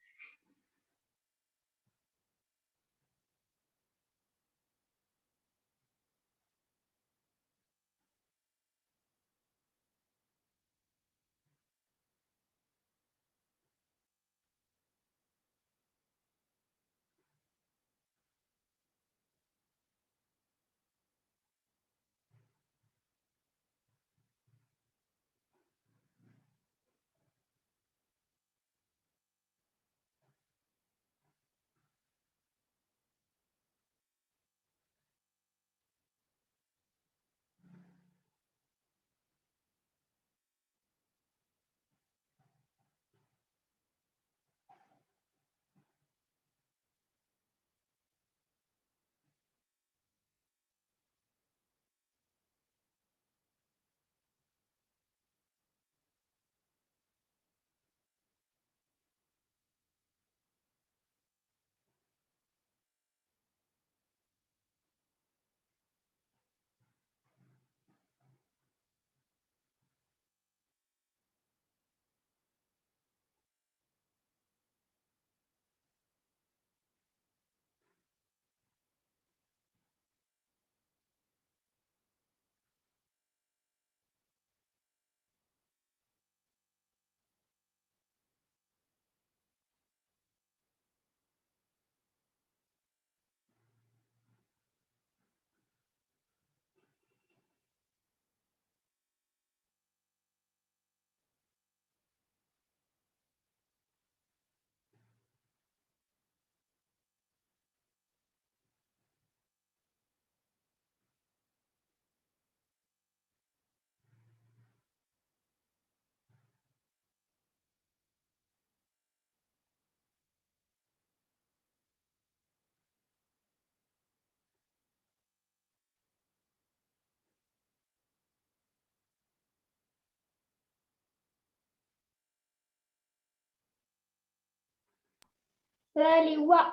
ලිව්වා.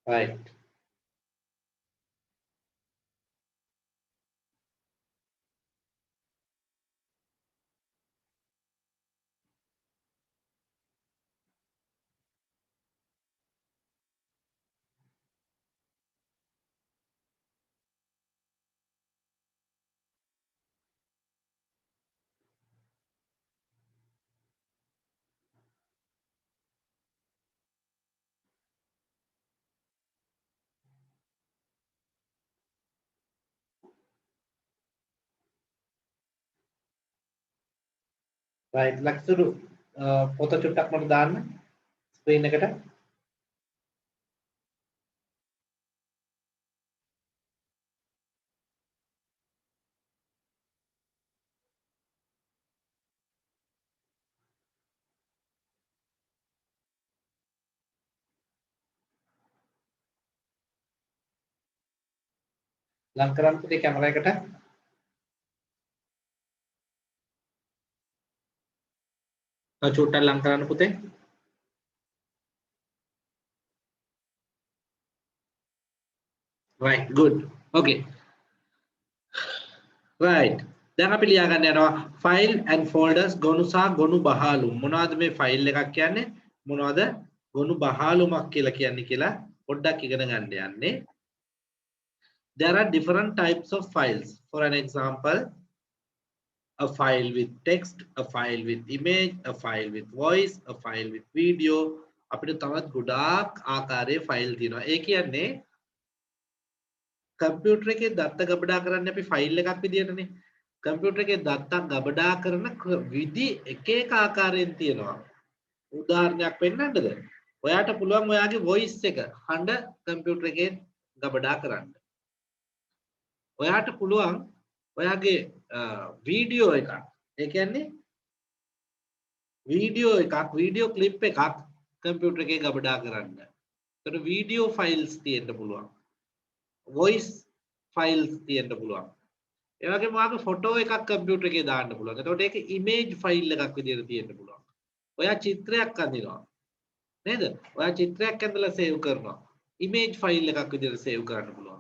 right. right. ලක්ෂරු පොත චුට්ටක් මට දාන්න ස්ක්‍රීන් එකට. ලං කරන්න පුතේ කැමරා එකට. චුට්ටක් ලං කරන්න පුතේ. right, good. Okay. right. දැන් අපි ලියා ගන්න යනවා file and folders ගොනු සහ ගොනු බහලුම්. මොනවද මේ ෆයිල් එකක් කියන්නේ? මොනවද ගොනු බහලුමක් කියලා කියන්නේ කියලා පොඩ්ඩක් ඉගෙන ගන්න යන්නේ. There are different types of files. For an example, a file with text, a file with image, a file with voice, a file with video. අපිට තවත් ගොඩාක් ආකාරයේ ෆයිල් තියෙනවා. ඒ කියන්නේ කම්පියුටර් එකේ දත්ත ගබඩා කරන්න අපි ෆයිල් එකක් විදියටනේ. කම්පියුටර් එකේ දත්ත ගබඩා කරන විදි එක එක ආකාරයෙන් තියෙනවා. උදාහරණයක් පෙන්නන්නද? ඔයාට පුළුවන් ඔයාගේ voice එක හඬ කම්පියුටර් එකේ ගබඩා කරන්න. ඔයාට පුළුවන් ඔයාගේ වීඩියෝ එකක්, ඒ කියන්නේ වීඩියෝ ක්ලිප් එකක් කම්පියුටර් එකේ ගබඩා කරන්න. ඒකට වීඩියෝ ෆයිල්ස් තියෙන්න පුළුවන්. voice files තියෙන්න පුළුවන්. ඒ වගේම ඔයාගේ ෆොටෝ එකක් කම්පියුටර් එකේ දාන්න පුළුවන්. එතකොට ඒක image file එකක් විදිහට තියෙන්න පුළුවන්. ඔයා චිත්‍රයක් අඳිනවා. නේද? ඔයා චිත්‍රයක් ඇඳලා save කරනවා. image file එකක් විදිහට save කරන්න පුළුවන්.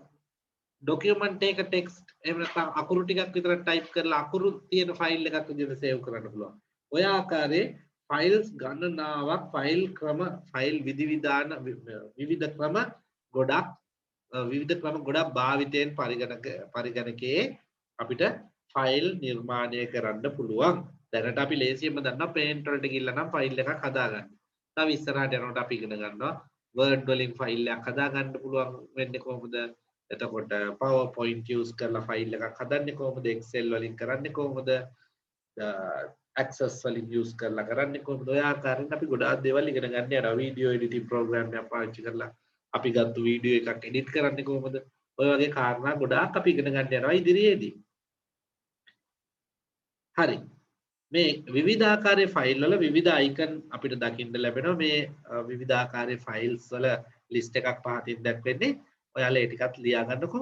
document එක text එහෙම නැත්නම් අකුරු ටිකක් විතර type කරලා අකුරු තියෙන file එකක් විදිහට save කරන්න පුළුවන්. ඔය ආකාරයේ files ගණනාවක් file ක්‍රම file විධිවිධාන විවිධ ක්‍රම ගොඩක් භාවිතයෙන් පරිගණකයේ අපිට ෆයිල් නිර්මාණය කරන්න පුළුවන්. දැනට අපි ලේසියෙන්ම දන්නවා paint වලට ගිහිල්ලා නම් ෆයිල් එකක් හදාගන්න. තව ඉස්සරහට යනකොට අපි ඉගෙන ගන්නවා word වලින් ෆයිල් එකක් හදාගන්න පුළුවන් වෙන්නේ කොහොමද? එතකොට PowerPoint use කරලා ෆයිල් එකක් හදන්නේ කොහොමද? Excel වලින් කරන්නේ කොහොමද? Access වලින් use කරලා කරන්නේ කොහොමද? ඔය ආකාරයෙන් අපි ගොඩාක් දේවල් ඉගෙන ගන්න යනවා. වීඩියෝ එඩිටින් ප්‍රෝග්‍රෑම් එකක් පාවිච්චි කරලා අපි ගත්තු වීඩියෝ එකක් එඩිට් කරන්නේ කොහොමද? ඔය වගේ කාරණා ගොඩාක් අපි ඉගෙන ගන්න යනවා ඉදිරියේදී. හරි. මේ විවිධාකාරයේ ෆයිල් වල විවිධ අයිකන් අපිට දකින්න ලැබෙනවා. මේ විවිධාකාරයේ ෆයිල්ස් වල ලිස්ට් එකක් පහතින් දක්වන්නේ. ඔයාලා ඒ ටිකත් ලියා ගන්නකො.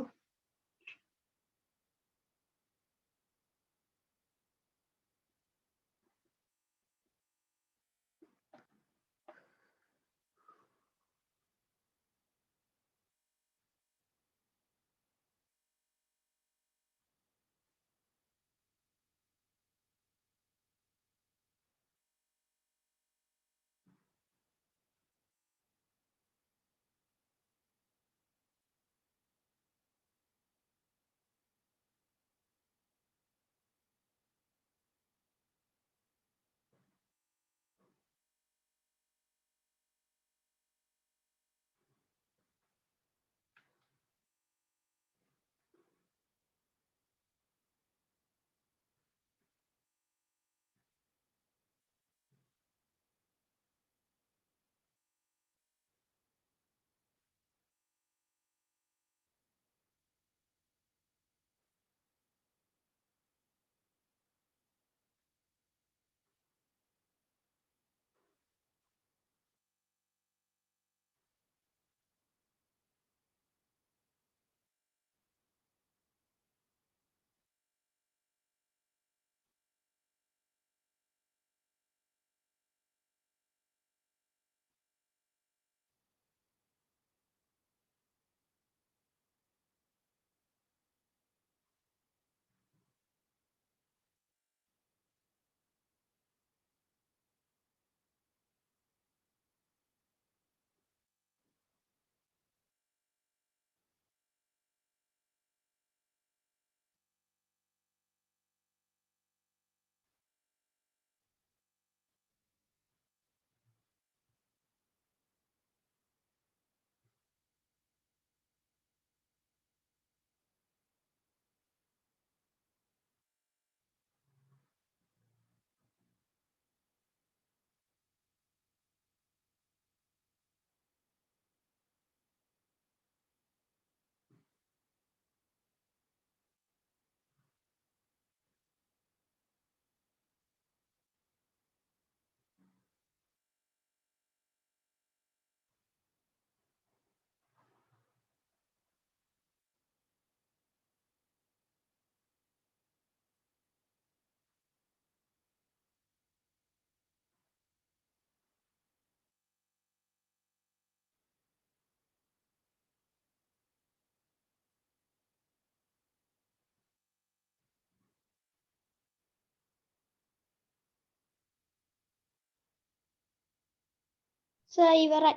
සර් ඉවරයි.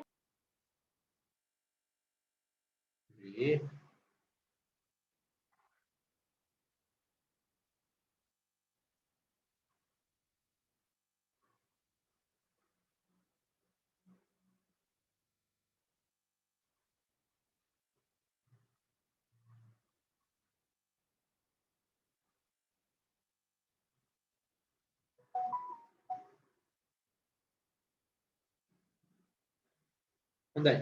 ඒ හොඳයි.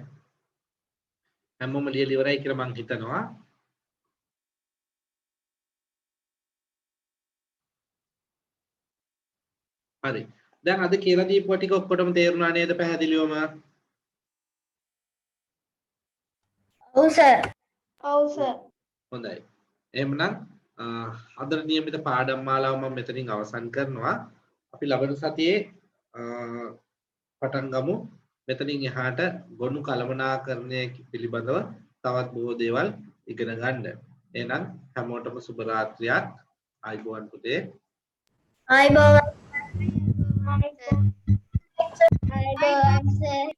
හැමෝම ලියලා ඉවරයි කියලා මම හිතනවා. හරි. දැන් අද කියලා දීපුවා ටික ඔක්කොටම තේරුණා නේද පැහැදිලිවම? ඔව් සර්. ඔව් සර්. හොඳයි. එහෙමනම් අද නියමිත පාඩම් මාලාව මම මෙතනින් අවසන් කරනවා. අපි ලබන සතියේ පටන් ගමු. මෙතනින් එහාට ගොනු කළමනාකරණය පිළිබඳව තවත් බොහෝ දේවල් ඉගෙන ගන්න. එහෙනම් හැමෝටම සුබ රාත්‍රියක්. ආයුබෝවන් පුතේ. ආයිබෝවන්. අයබෝවන් සර්.